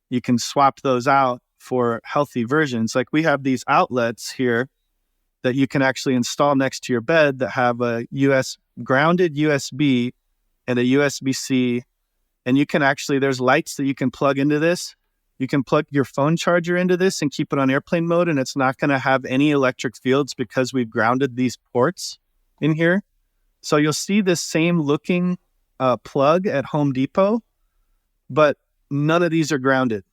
You can swap those out for healthy versions. Like we have these outlets here that you can actually install next to your bed that have a grounded USB and a USB-C. And you can actually, there's lights that you can plug into this. You can plug your phone charger into this and keep it on airplane mode, and it's not going to have any electric fields because we've grounded these ports in here. So you'll see this same looking plug at Home Depot, but none of these are grounded.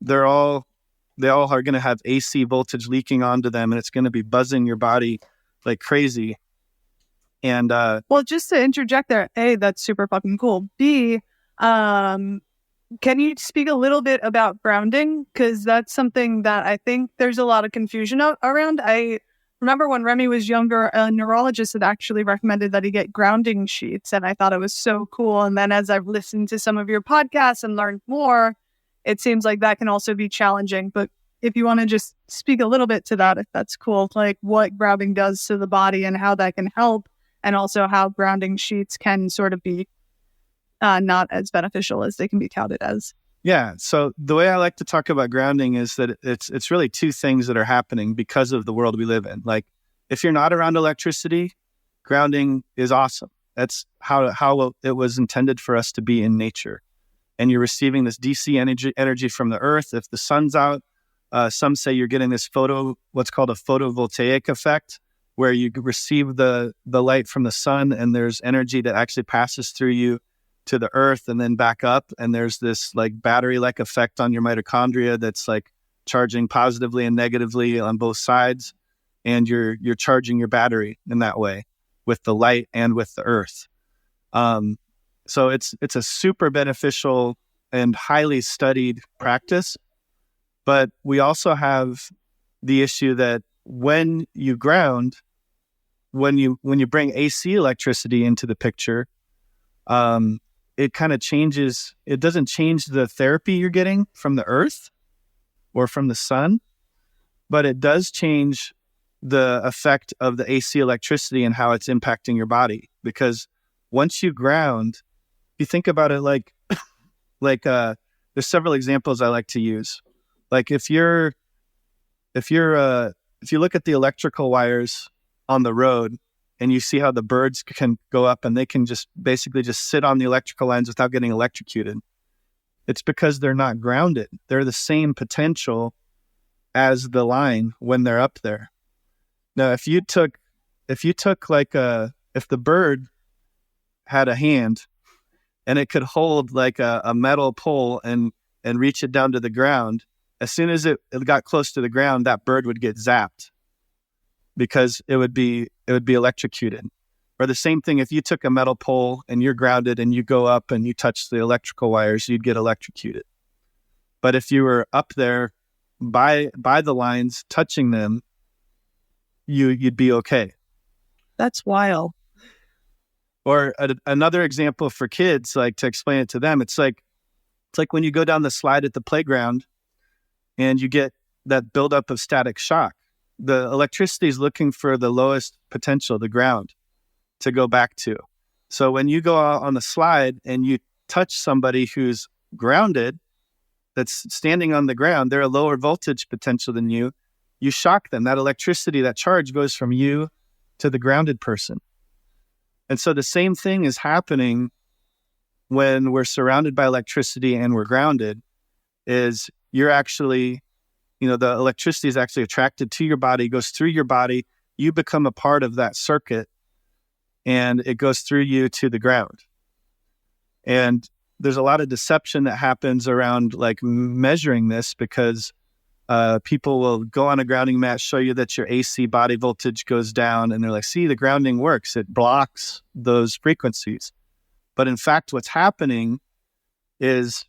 They all are going to have AC voltage leaking onto them, and it's going to be buzzing your body like crazy. And well, just to interject there, A, that's super fucking cool. B, can you speak a little bit about grounding? Because that's something that I think there's a lot of confusion around. I remember when Remy was younger, a neurologist had actually recommended that he get grounding sheets, and I thought it was so cool. And then as I've listened to some of your podcasts and learned more, it seems like that can also be challenging. But if you want to just speak a little bit to that, if that's cool, like what grounding does to the body and how that can help, and also how grounding sheets can sort of be not as beneficial as they can be touted as. Yeah. So the way I like to talk about grounding is that it's really two things that are happening because of the world we live in. Like if you're not around electricity, grounding is awesome. That's how it was intended for us to be in nature. And you're receiving this DC energy from the earth. If the sun's out, some say you're getting this what's called a photovoltaic effect, where you receive the light from the sun and there's energy that actually passes through you to the earth and then back up. And there's this like battery-like effect on your mitochondria that's like charging positively and negatively on both sides. And you're charging your battery in that way with the light and with the earth. So it's a super beneficial and highly studied practice. But we also have the issue that when you ground, when you bring AC electricity into the picture, it kind of changes. It doesn't change the therapy you're getting from the earth or from the sun, but it does change the effect of the AC electricity and how it's impacting your body. Because once you ground, you think about it like there's several examples I like to use. Like if you look at the electrical wires on the road and you see how the birds can go up and they can just basically just sit on the electrical lines without getting electrocuted, it's because they're not grounded. They're the same potential as the line when they're up there. Now, if the bird had a hand and it could hold like a metal pole and reach it down to the ground, as soon as it got close to the ground, that bird would get zapped because it would be electrocuted. Or the same thing, if you took a metal pole and you're grounded and you go up and you touch the electrical wires, you'd get electrocuted. But if you were up there by the lines, touching them, you'd be okay. That's wild. Or another example for kids, like to explain it to them, it's like when you go down the slide at the playground and you get that buildup of static shock. The electricity is looking for the lowest potential, the ground, to go back to. So when you go out on the slide and you touch somebody who's grounded, that's standing on the ground, they're a lower voltage potential than you shock them. That electricity, that charge goes from you to the grounded person. And so the same thing is happening when we're surrounded by electricity and we're grounded, is you're actually, the electricity is actually attracted to your body, goes through your body, you become a part of that circuit, and it goes through you to the ground. And there's a lot of deception that happens around like measuring this, because people will go on a grounding mat, show you that your AC body voltage goes down, and they're like, see, the grounding works. It blocks those frequencies. But in fact, what's happening is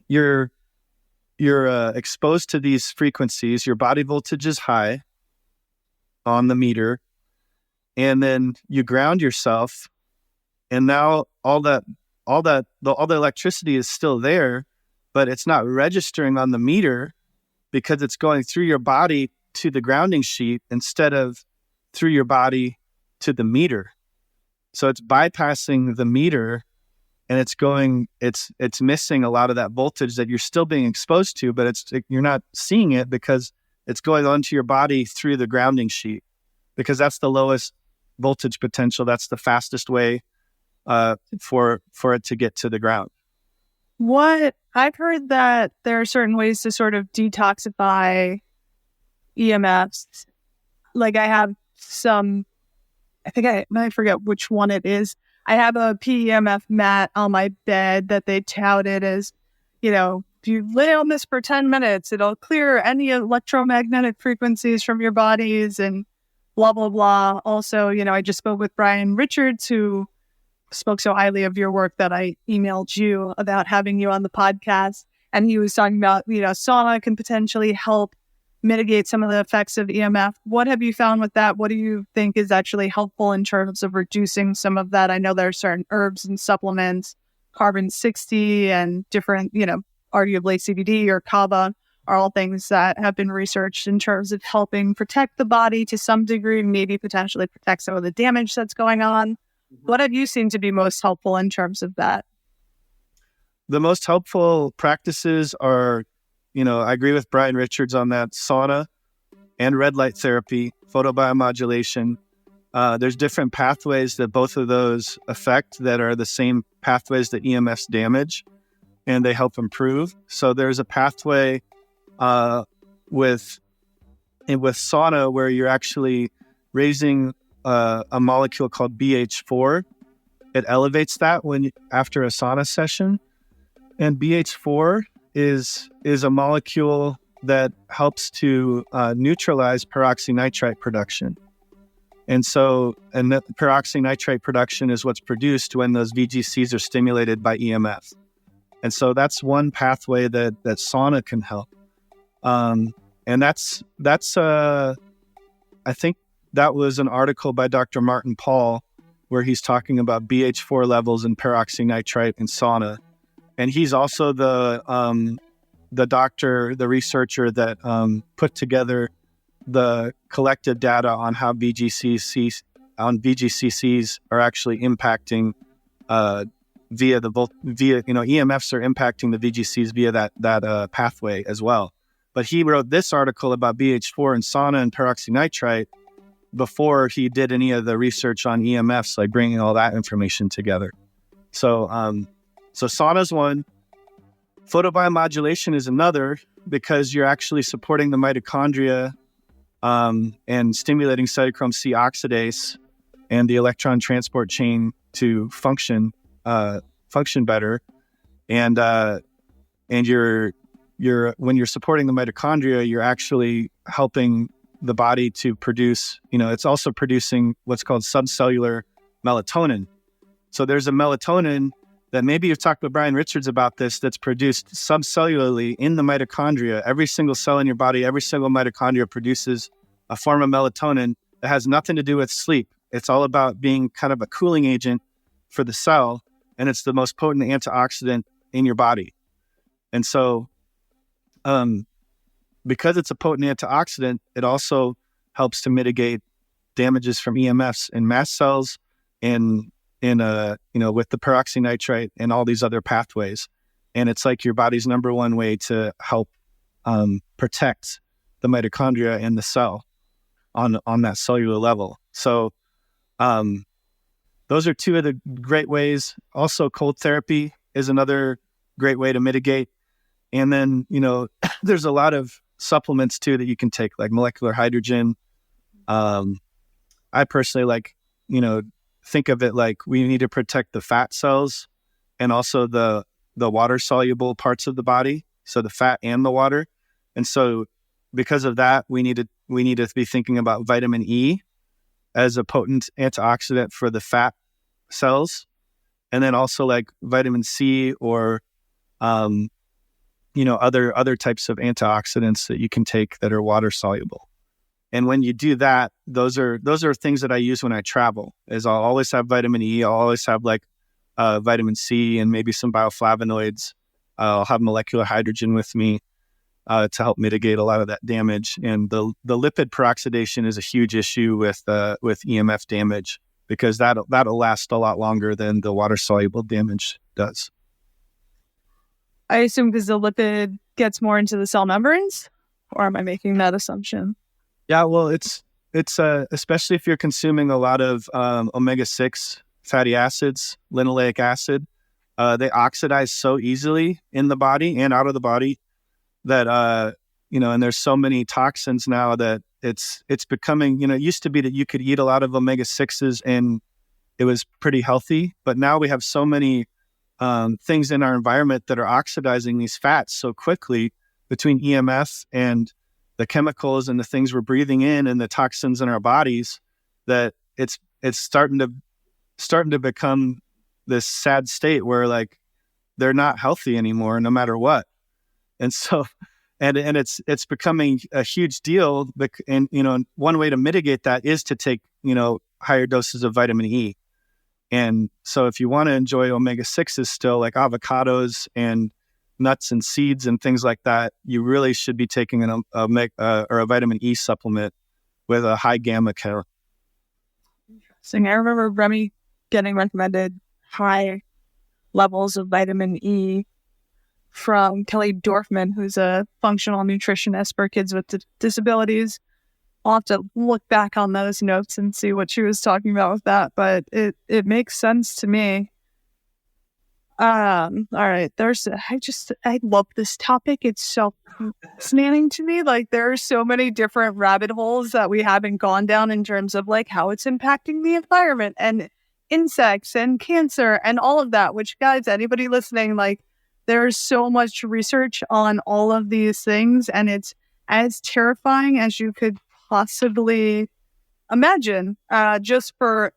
you're exposed to these frequencies. Your body voltage is high on the meter, and then you ground yourself, and now all the electricity is still there, but it's not registering on the meter because it's going through your body to the grounding sheet instead of through your body to the meter. So it's bypassing the meter, and it's missing a lot of that voltage that you're still being exposed to, but you're not seeing it because it's going onto your body through the grounding sheet, because that's the lowest voltage potential. That's the fastest way for it to get to the ground. I've heard that there are certain ways to sort of detoxify EMFs. Like I have I forget which one it is. I have a PEMF mat on my bed that they touted as, if you lay on this for 10 minutes, it'll clear any electromagnetic frequencies from your bodies and blah, blah, blah. Also, I just spoke with Brian Richards, who spoke so highly of your work that I emailed you about having you on the podcast. And he was talking about, sauna can potentially help mitigate some of the effects of EMF. What have you found with that? What do you think is actually helpful in terms of reducing some of that? I know there are certain herbs and supplements, carbon 60 and different, arguably CBD or kava. are all things that have been researched in terms of helping protect the body to some degree, maybe potentially protect some of the damage that's going on. What have you seen to be most helpful in terms of that? The most helpful practices are, I agree with Brian Richards on that, sauna and red light therapy, photobiomodulation. There's different pathways that both of those affect that are the same pathways that EMFs damage, and they help improve. So there's a pathway with sauna where you're actually raising a molecule called BH4. It elevates that after a sauna session. And BH4 is a molecule that helps to neutralize peroxynitrite production. And that peroxynitrite production is what's produced when those VGCs are stimulated by EMF. And so that's one pathway that sauna can help. And that's I think that was an article by Dr. Martin Paul where he's talking about BH4 levels in peroxynitrite in sauna. And he's also the researcher that put together the collected data on how VGCCs are actually impacting EMFs are impacting the VGCs via that pathway as well. But he wrote this article about BH4 and sauna and peroxynitrite before he did any of the research on EMFs, like bringing all that information together. So sauna's one. Photobiomodulation is another, because you're actually supporting the mitochondria and stimulating cytochrome C oxidase and the electron transport chain to function better. And you're when you're supporting the mitochondria, you're actually helping the body to produce, it's also producing what's called subcellular melatonin. So there's a melatonin that maybe you've talked with Brian Richards about this, that's produced subcellularly in the mitochondria. Every single cell in your body, every single mitochondria produces a form of melatonin that has nothing to do with sleep. It's all about being kind of a cooling agent for the cell, and it's the most potent antioxidant in your body. And so because it's a potent antioxidant, it also helps to mitigate damages from EMFs in mast cells and with the peroxynitrite and all these other pathways. And it's like your body's number one way to help protect the mitochondria and the cell on that cellular level. So those are two of the great ways. Also, cold therapy is another great way to mitigate. And then, there's a lot of supplements too that you can take, like molecular hydrogen. I personally think of it like we need to protect the fat cells and also the water soluble parts of the body. So the fat and the water. And so because of that, we need to be thinking about vitamin E as a potent antioxidant for the fat cells. And then also like vitamin C or, other types of antioxidants that you can take that are water soluble. And when you do that, those are things that I use when I travel. Is I'll always have vitamin E. I'll always have vitamin C and maybe some bioflavonoids. I'll have molecular hydrogen with me to help mitigate a lot of that damage. And the lipid peroxidation is a huge issue with EMF damage, because that'll last a lot longer than the water soluble damage does. I assume because the lipid gets more into the cell membranes, or am I making that assumption? Yeah, well, it's especially if you're consuming a lot of omega-6 fatty acids, linoleic acid, they oxidize so easily in the body and out of the body that, and there's so many toxins now that it's becoming, it used to be that you could eat a lot of omega-6s and it was pretty healthy, but now we have so many things in our environment that are oxidizing these fats so quickly, between EMF and the chemicals and the things we're breathing in and the toxins in our bodies, that it's starting to become this sad state where they're not healthy anymore, no matter what. And so, and it's becoming a huge deal. And one way to mitigate that is to take higher doses of vitamin E. And so if you want to enjoy omega-6s still, like avocados and nuts and seeds and things like that, you really should be taking a vitamin E supplement with a high gamma count. Interesting. I remember Remy getting recommended high levels of vitamin E from Kelly Dorfman, who's a functional nutritionist for kids with disabilities. I'll have to look back on those notes and see what she was talking about with that, but it makes sense to me. All right. I love this topic. It's so fascinating to me. Like, there are so many different rabbit holes that we haven't gone down in terms of like how it's impacting the environment and insects and cancer and all of that, which, guys, anybody listening, like, there's so much research on all of these things, and it's as terrifying as you could possibly imagine. Just for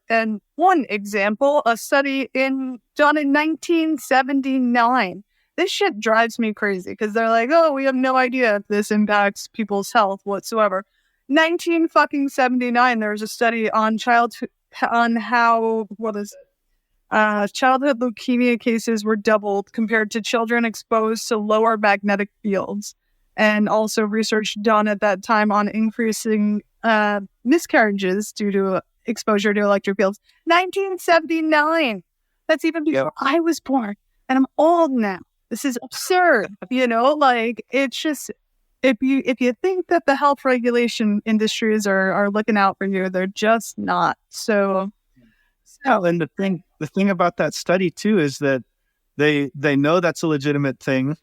one example, a study done in 1979. This shit drives me crazy because they're like, oh, we have no idea if this impacts people's health whatsoever. 1979, there was a study on childhood leukemia cases were doubled compared to children exposed to lower magnetic fields. And also research done at that time on increasing miscarriages due to exposure to electric fields. 1979. That's even before I was born. And I'm old now. This is absurd. Like, it's just, if you think that the health regulation industries are looking out for you, they're just not. So and the thing about that study too is that they know that's a legitimate thing,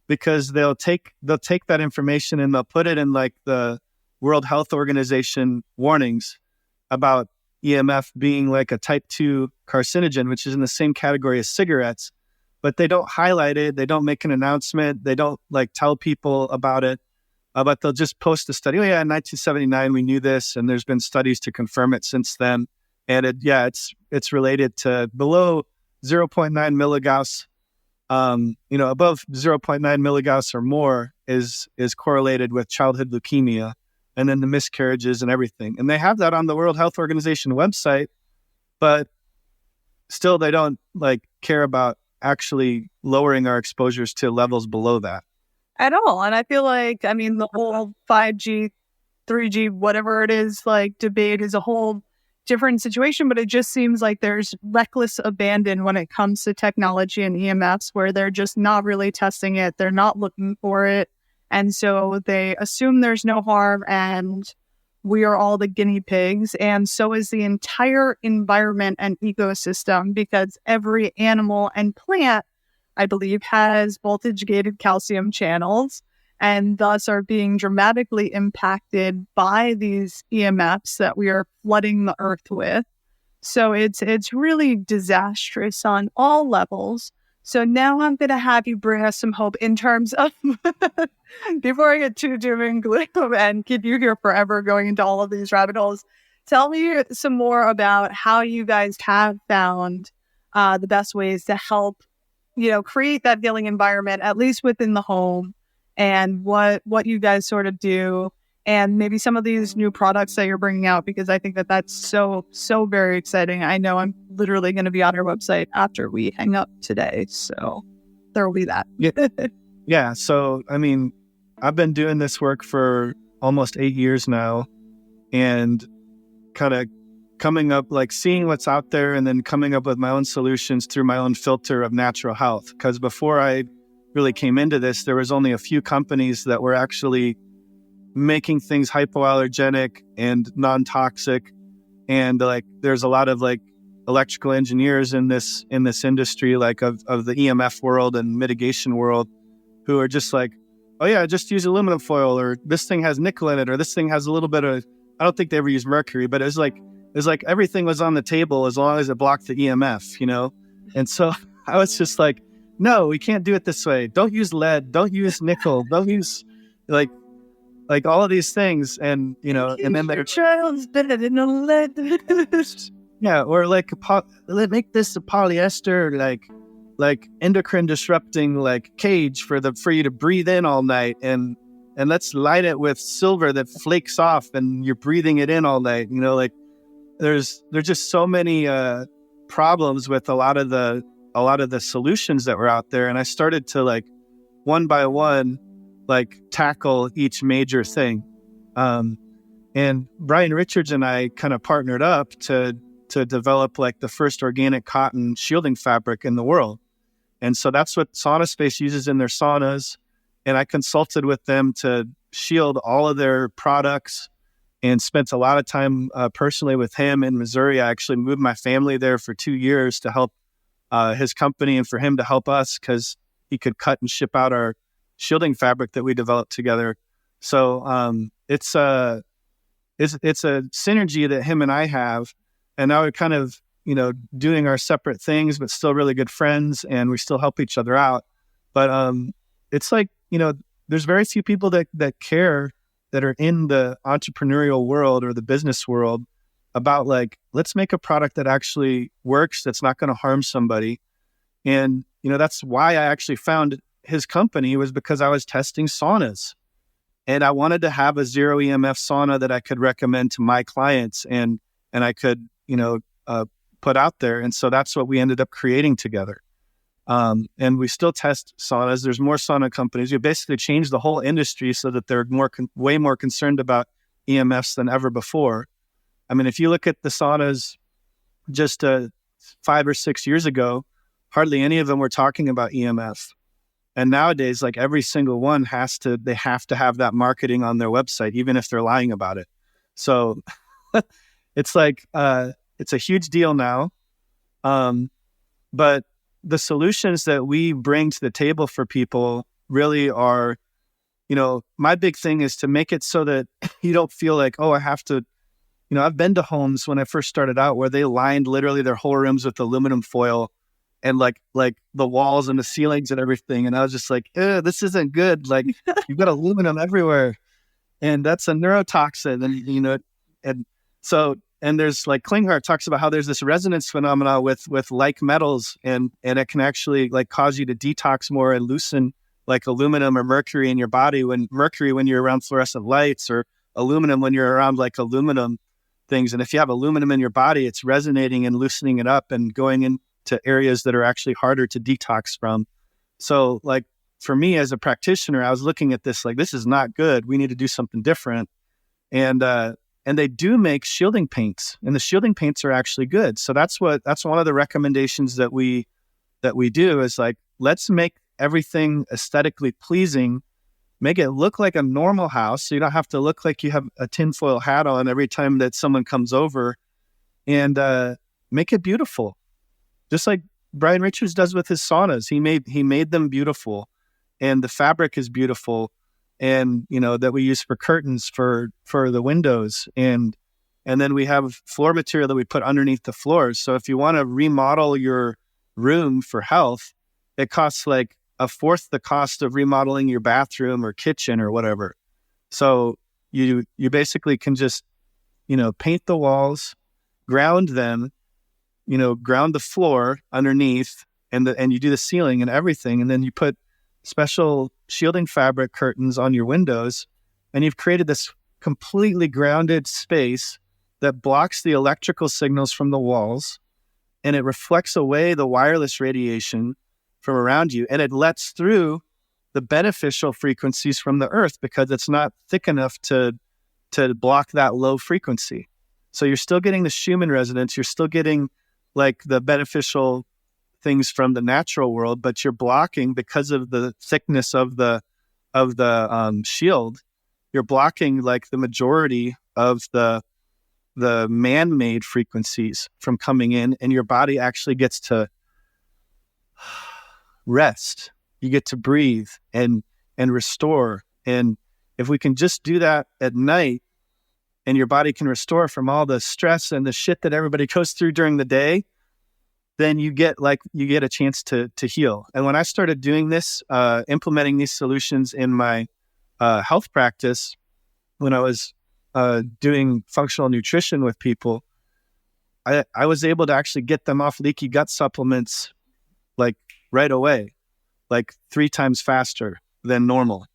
because they'll take that information and they'll put it in like the World Health Organization warnings about EMF being like a type 2 carcinogen, which is in the same category as cigarettes, but they don't highlight it. They don't make an announcement. They don't like tell people about it, but they'll just post a study. Oh yeah, in 1979, we knew this, and there's been studies to confirm it since then. And it's related to below 0.9 milligauss. Above 0.9 milligauss or more is correlated with childhood leukemia, and then the miscarriages and everything. And they have that on the World Health Organization website, but still they don't like care about actually lowering our exposures to levels below that at all. And I feel like, the whole 5G, 3G, whatever it is, like, debate is a whole different situation, but it just seems like there's reckless abandon when it comes to technology and EMFs, where they're just not really testing it. They're not looking for it. And so they assume there's no harm, and we are all the guinea pigs. And so is the entire environment and ecosystem, because every animal and plant, I believe, has voltage-gated calcium channels, and thus are being dramatically impacted by these EMFs that we are flooding the earth with. So it's really disastrous on all levels. So now I'm going to have you bring us some hope in terms of, before I get too doom and gloom and keep you here forever going into all of these rabbit holes, tell me some more about how you guys have found the best ways to help, create that healing environment, at least within the home, and what you guys sort of do, and maybe some of these new products that you're bringing out, because I think that that's so very exciting. I know I'm literally going to be on our website after we hang up today, so there will be that. Yeah. So, I've been doing this work for almost 8 years now, and kind of coming up, like seeing what's out there and then coming up with my own solutions through my own filter of natural health. Because before I really came into this, there was only a few companies that were actually making things hypoallergenic and non-toxic. And like, there's a lot of like electrical engineers in this industry, like of the EMF world and mitigation world, who are just like, oh yeah, just use aluminum foil, or this thing has nickel in it, or this thing has a little bit of, I don't think they ever use mercury, but it's like everything was on the table as long as it blocked the EMF, And so I was just like, no, we can't do it this way. Don't use lead. Don't use nickel. Don't use like all of these things. And, and then your child's better than a lead. Yeah. Or like, make this a polyester, like endocrine disrupting, like cage for you to breathe in all night. And let's light it with silver that flakes off and you're breathing it in all night. There's just so many problems with a lot of the solutions that were out there. And I started to like one by one, like tackle each major thing. And Brian Richards and I kind of partnered up to develop like the first organic cotton shielding fabric in the world. And so that's what Sauna Space uses in their saunas. And I consulted with them to shield all of their products and spent a lot of time personally with him in Missouri. I actually moved my family there for 2 years to help his company and for him to help us because he could cut and ship out our shielding fabric that we developed together. So it's a synergy that him and I have. And now we're kind of, doing our separate things, but still really good friends, and we still help each other out. But it's like, there's very few people that care, that are in the entrepreneurial world or the business world, about like, let's make a product that actually works, that's not going to harm somebody. And, that's why I actually found his company, was because I was testing saunas. And I wanted to have a zero EMF sauna that I could recommend to my clients and I could, put out there. And so that's what we ended up creating together. And we still test saunas. There's more sauna companies. We basically changed the whole industry so that they're way more concerned about EMFs than ever before. I mean, if you look at the saunas just 5 or 6 years ago, hardly any of them were talking about EMF. And nowadays, like every single one they have to have that marketing on their website, even if they're lying about it. So it's like, it's a huge deal now. But the solutions that we bring to the table for people really are, my big thing is to make it so that you don't feel like, oh, I have to, I've been to homes when I first started out where they lined literally their whole rooms with aluminum foil and like the walls and the ceilings and everything. And I was just like, this isn't good. Like you've got aluminum everywhere and that's a neurotoxin. And there's like Klinghardt talks about how there's this resonance phenomena with like metals and it can actually like cause you to detox more and loosen like aluminum or mercury in your body, when you're around fluorescent lights, or aluminum when you're around like aluminum things. And if you have aluminum in your body, it's resonating and loosening it up and going into areas that are actually harder to detox from. So like for me as a practitioner, I was looking at this like, this is not good. We need to do something different. And they do make shielding paints, and the shielding paints are actually good. So that's one of the recommendations that we do is like, let's make everything aesthetically pleasing, make it look like a normal house. So you don't have to look like you have a tinfoil hat on every time that someone comes over, and make it beautiful. Just like Brian Richards does with his saunas. He made them beautiful, and the fabric is beautiful. And, that we use for curtains for the windows. And then we have floor material that we put underneath the floors. So if you want to remodel your room for health, it costs like a fourth the cost of remodeling your bathroom or kitchen or whatever. So you basically can just, paint the walls, ground them, ground the floor underneath, and you do the ceiling and everything. And then you put special shielding fabric curtains on your windows, and you've created this completely grounded space that blocks the electrical signals from the walls, and it reflects away the wireless radiation from around you, and it lets through the beneficial frequencies from the earth because it's not thick enough to block that low frequency. So you're still getting the Schumann resonance, you're still getting like the beneficial things from the natural world, but you're blocking, because of the thickness of the shield, you're blocking like the majority of the man-made frequencies from coming in, and your body actually gets to rest. You get to breathe and restore. And if we can just do that at night, and your body can restore from all the stress and the shit that everybody goes through during the day, then you get a chance to heal. And when I started doing this, implementing these solutions in my health practice, when I was doing functional nutrition with people, I was able to actually get them off leaky gut supplements like right away, like 3 times faster than normal.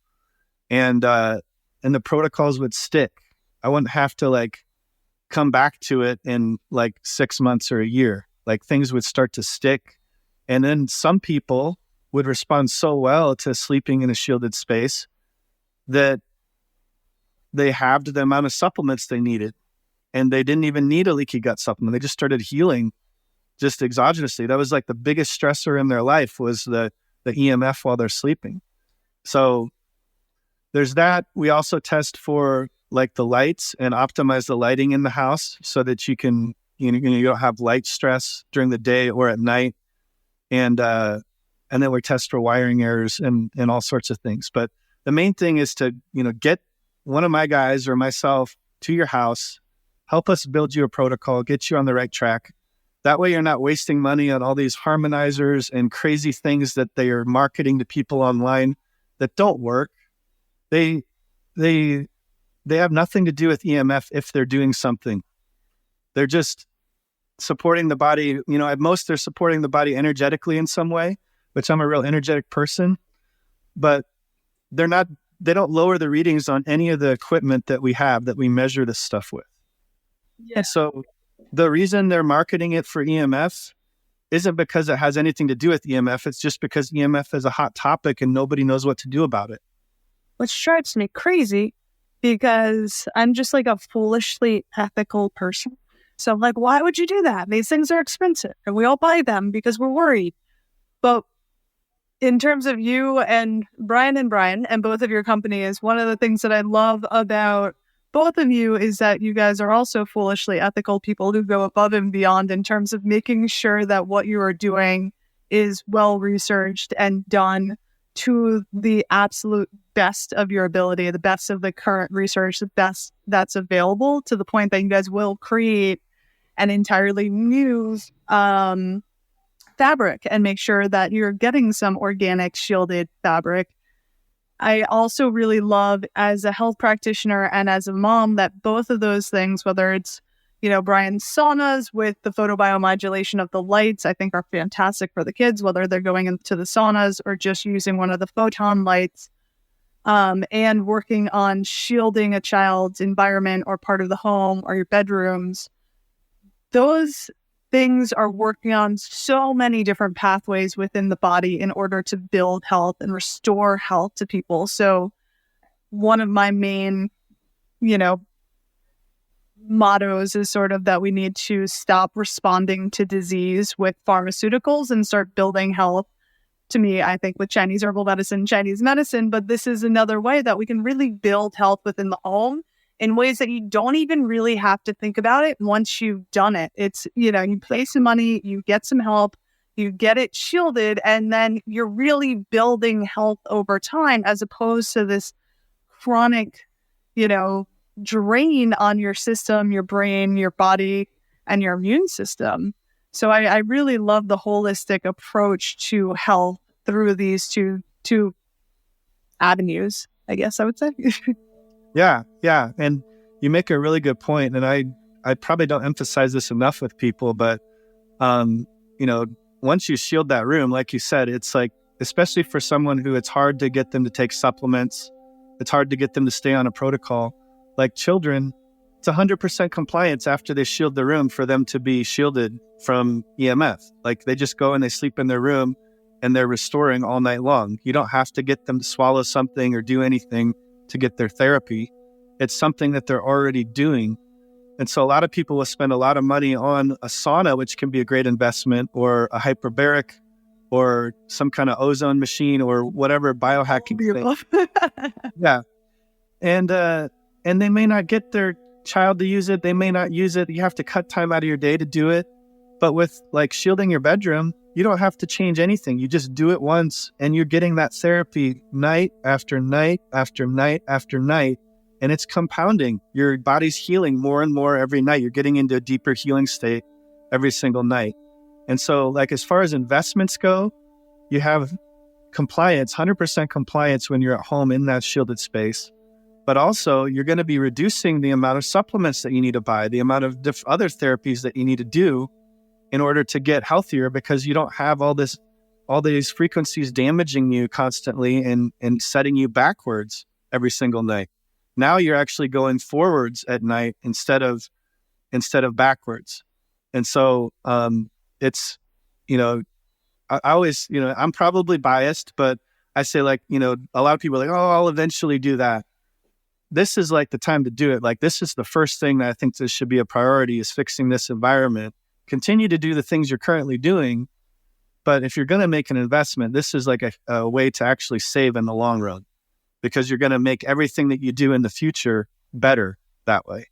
And the protocols would stick. I wouldn't have to like come back to it in like 6 months or a year. Like things would start to stick. And then some people would respond so well to sleeping in a shielded space that they halved the amount of supplements they needed. And they didn't even need a leaky gut supplement. They just started healing just exogenously. That was like the biggest stressor in their life was the EMF while they're sleeping. So there's that. We also test for like the lights and optimize the lighting in the house so that you can, you don't have light stress during the day or at night. And then we test for wiring errors and all sorts of things. But the main thing is to, get one of my guys or myself to your house, help us build you a protocol, get you on the right track. That way you're not wasting money on all these harmonizers and crazy things that they are marketing to people online that don't work. They have nothing to do with EMF if they're doing something. They're just supporting the body. At most they're supporting the body energetically in some way, which I'm a real energetic person, but they don't lower the readings on any of the equipment that we have that we measure this stuff with. Yeah. So the reason they're marketing it for EMF isn't because it has anything to do with EMF. It's just because EMF is a hot topic and nobody knows what to do about it. Which drives me crazy because I'm just like a foolishly ethical person. So I'm like, why would you do that? These things are expensive and we all buy them because we're worried. But in terms of you and Brian and both of your companies, one of the things that I love about both of you is that you guys are also foolishly ethical people who go above and beyond in terms of making sure that what you are doing is well researched and done to the absolute best of your ability, the best of the current research, the best that's available, to the point that you guys will create an entirely new fabric and make sure that you're getting some organic shielded fabric. I also really love, as a health practitioner and as a mom, that both of those things, whether it's, Brian's saunas with the photobiomodulation of the lights, I think are fantastic for the kids, whether they're going into the saunas or just using one of the photon lights, and working on shielding a child's environment or part of the home or your bedrooms. Those things are working on so many different pathways within the body in order to build health and restore health to people. So one of my main, mottos is sort of that we need to stop responding to disease with pharmaceuticals and start building health. To me, I think with Chinese herbal medicine, Chinese medicine, but this is another way that we can really build health within the home in ways that you don't even really have to think about it once you've done it. It's, you pay some money, you get some help, you get it shielded, and then you're really building health over time as opposed to this chronic, drain on your system, your brain, your body, and your immune system. So I really love the holistic approach to health through these two avenues, I guess I would say. Yeah. And you make a really good point. And I probably don't emphasize this enough with people, but, once you shield that room, like you said, it's like, especially for someone who it's hard to get them to take supplements, it's hard to get them to stay on a protocol. Like children, it's 100% compliance after they shield the room for them to be shielded from EMF. Like they just go and they sleep in their room and they're restoring all night long. You don't have to get them to swallow something or do anything to get their therapy. It's something that they're already doing. And so a lot of people will spend a lot of money on a sauna, which can be a great investment, or a hyperbaric, or some kind of ozone machine, or whatever biohacking thing. Yeah. And they may not get their child to use it. They may not use it. You have to cut time out of your day to do it. But with like shielding your bedroom, you don't have to change anything. You just do it once and you're getting that therapy night after night after night after night. And it's compounding. Your body's healing more and more every night. You're getting into a deeper healing state every single night. And so like as far as investments go, you have compliance, 100% compliance when you're at home in that shielded space. But also you're going to be reducing the amount of supplements that you need to buy, the amount of other therapies that you need to do in order to get healthier, because you don't have all these frequencies damaging you constantly and setting you backwards every single night. Now you're actually going forwards at night instead of backwards. And so it's, I always, I'm probably biased, but I say like, a lot of people are like, oh, I'll eventually do that. This is like the time to do it. Like, this is the first thing that I think this should be a priority, is fixing this environment. Continue to do the things you're currently doing. But if you're going to make an investment, this is like a way to actually save in the long run, because you're going to make everything that you do in the future better that way.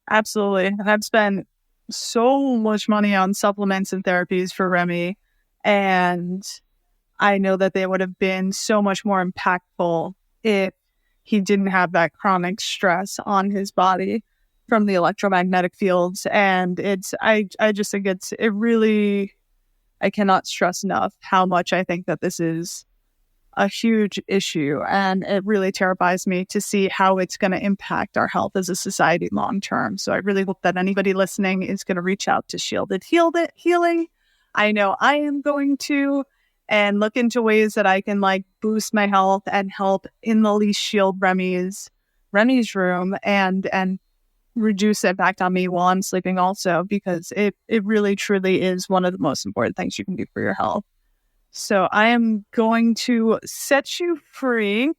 Absolutely. And I've spent so much money on supplements and therapies for Remy, and I know that they would have been so much more impactful if he didn't have that chronic stress on his body from the electromagnetic fields. And I just think it really, I cannot stress enough how much I think that this is a huge issue. And it really terrifies me to see how it's going to impact our health as a society long term. So I really hope that anybody listening is going to reach out to Shielded Healing. I know I am going to, and look into ways that I can like boost my health and help in the least shield Remy's room and reduce the impact on me while I'm sleeping also, because it really truly is one of the most important things you can do for your health. So I am going to set you free,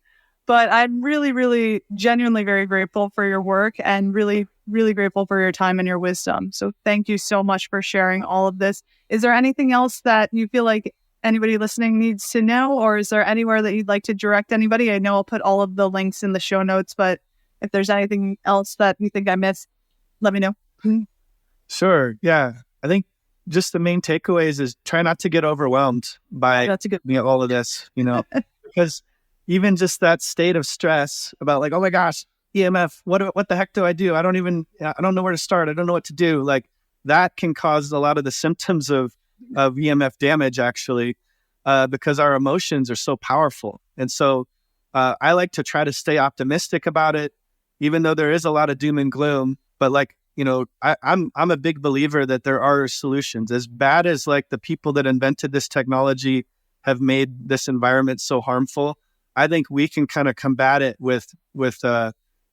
but I'm really, really genuinely very grateful for your work, and really, really grateful for your time and your wisdom. So thank you so much for sharing all of this. Is there anything else that you feel like anybody listening needs to know, or is there anywhere that you'd like to direct anybody? I know I'll put all of the links in the show notes, but if there's anything else that you think I missed, let me know. Sure. Yeah. I think just the main takeaways is try not to get overwhelmed by all of this, because even just that state of stress about like, oh my gosh, EMF, what the heck do I do? I don't know where to start. I don't know what to do. Like, that can cause a lot of the symptoms of EMF damage, actually, because our emotions are so powerful. And so I like to try to stay optimistic about it, even though there is a lot of doom and gloom. But like, I'm a big believer that there are solutions. As bad as like the people that invented this technology have made this environment so harmful, I think we can kind of combat it with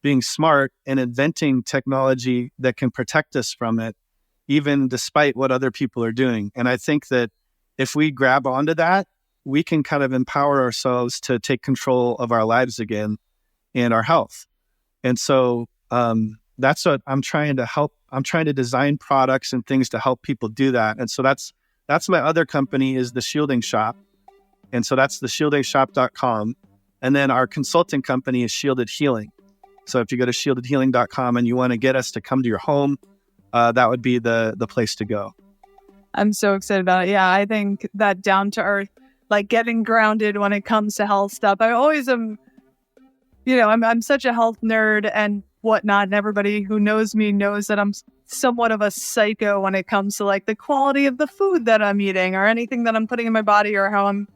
being smart and inventing technology that can protect us from it, even despite what other people are doing. And I think that if we grab onto that, we can kind of empower ourselves to take control of our lives again and our health. And so that's what I'm trying to help. I'm trying to design products and things to help people do that. And so that's my other company, is the Shielding Shop. And so that's theshieldingshop.com. And then our consulting company is Shielded Healing. So if you go to shieldedhealing.com and you want to get us to come to your home, that would be the place to go. I'm so excited about it. Yeah, I think that down to earth, like getting grounded when it comes to health stuff. I always am, I'm such a health nerd and whatnot. And everybody who knows me knows that I'm somewhat of a psycho when it comes to like the quality of the food that I'm eating or anything that I'm putting in my body or how I'm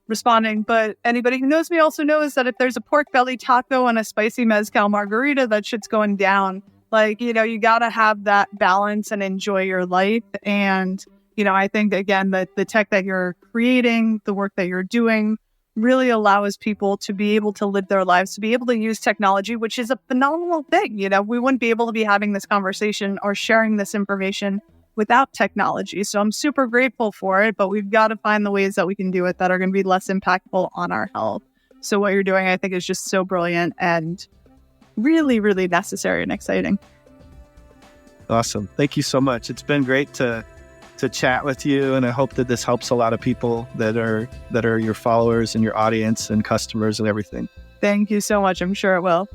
responding. But anybody who knows me also knows that if there's a pork belly taco and a spicy mezcal margarita, that shit's going down. Like, you got to have that balance and enjoy your life. And, I think, again, that the tech that you're creating, the work that you're doing, really allows people to be able to live their lives, to be able to use technology, which is a phenomenal thing. We wouldn't be able to be having this conversation or sharing this information without technology. So I'm super grateful for it, but we've got to find the ways that we can do it that are going to be less impactful on our health. So what you're doing, I think, is just so brilliant and really, really necessary and exciting. Awesome. Thank you so much. It's been great to chat with you, and I hope that this helps a lot of people that are your followers and your audience and customers and everything. Thank you so much. I'm sure it will.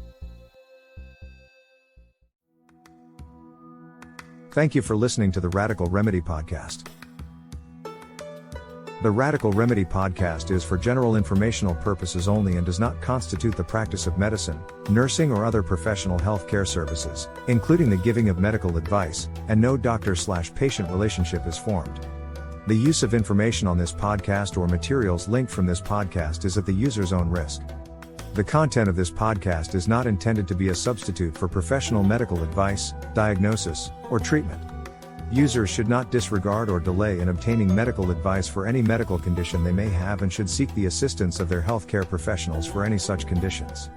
Thank you for listening to the Radical Remedy Podcast. The Radical Remedy Podcast is for general informational purposes only and does not constitute the practice of medicine, nursing, or other professional healthcare services, including the giving of medical advice, and no doctor/patient relationship is formed. The use of information on this podcast or materials linked from this podcast is at the user's own risk. The content of this podcast is not intended to be a substitute for professional medical advice, diagnosis, or treatment. Users should not disregard or delay in obtaining medical advice for any medical condition they may have and should seek the assistance of their healthcare professionals for any such conditions.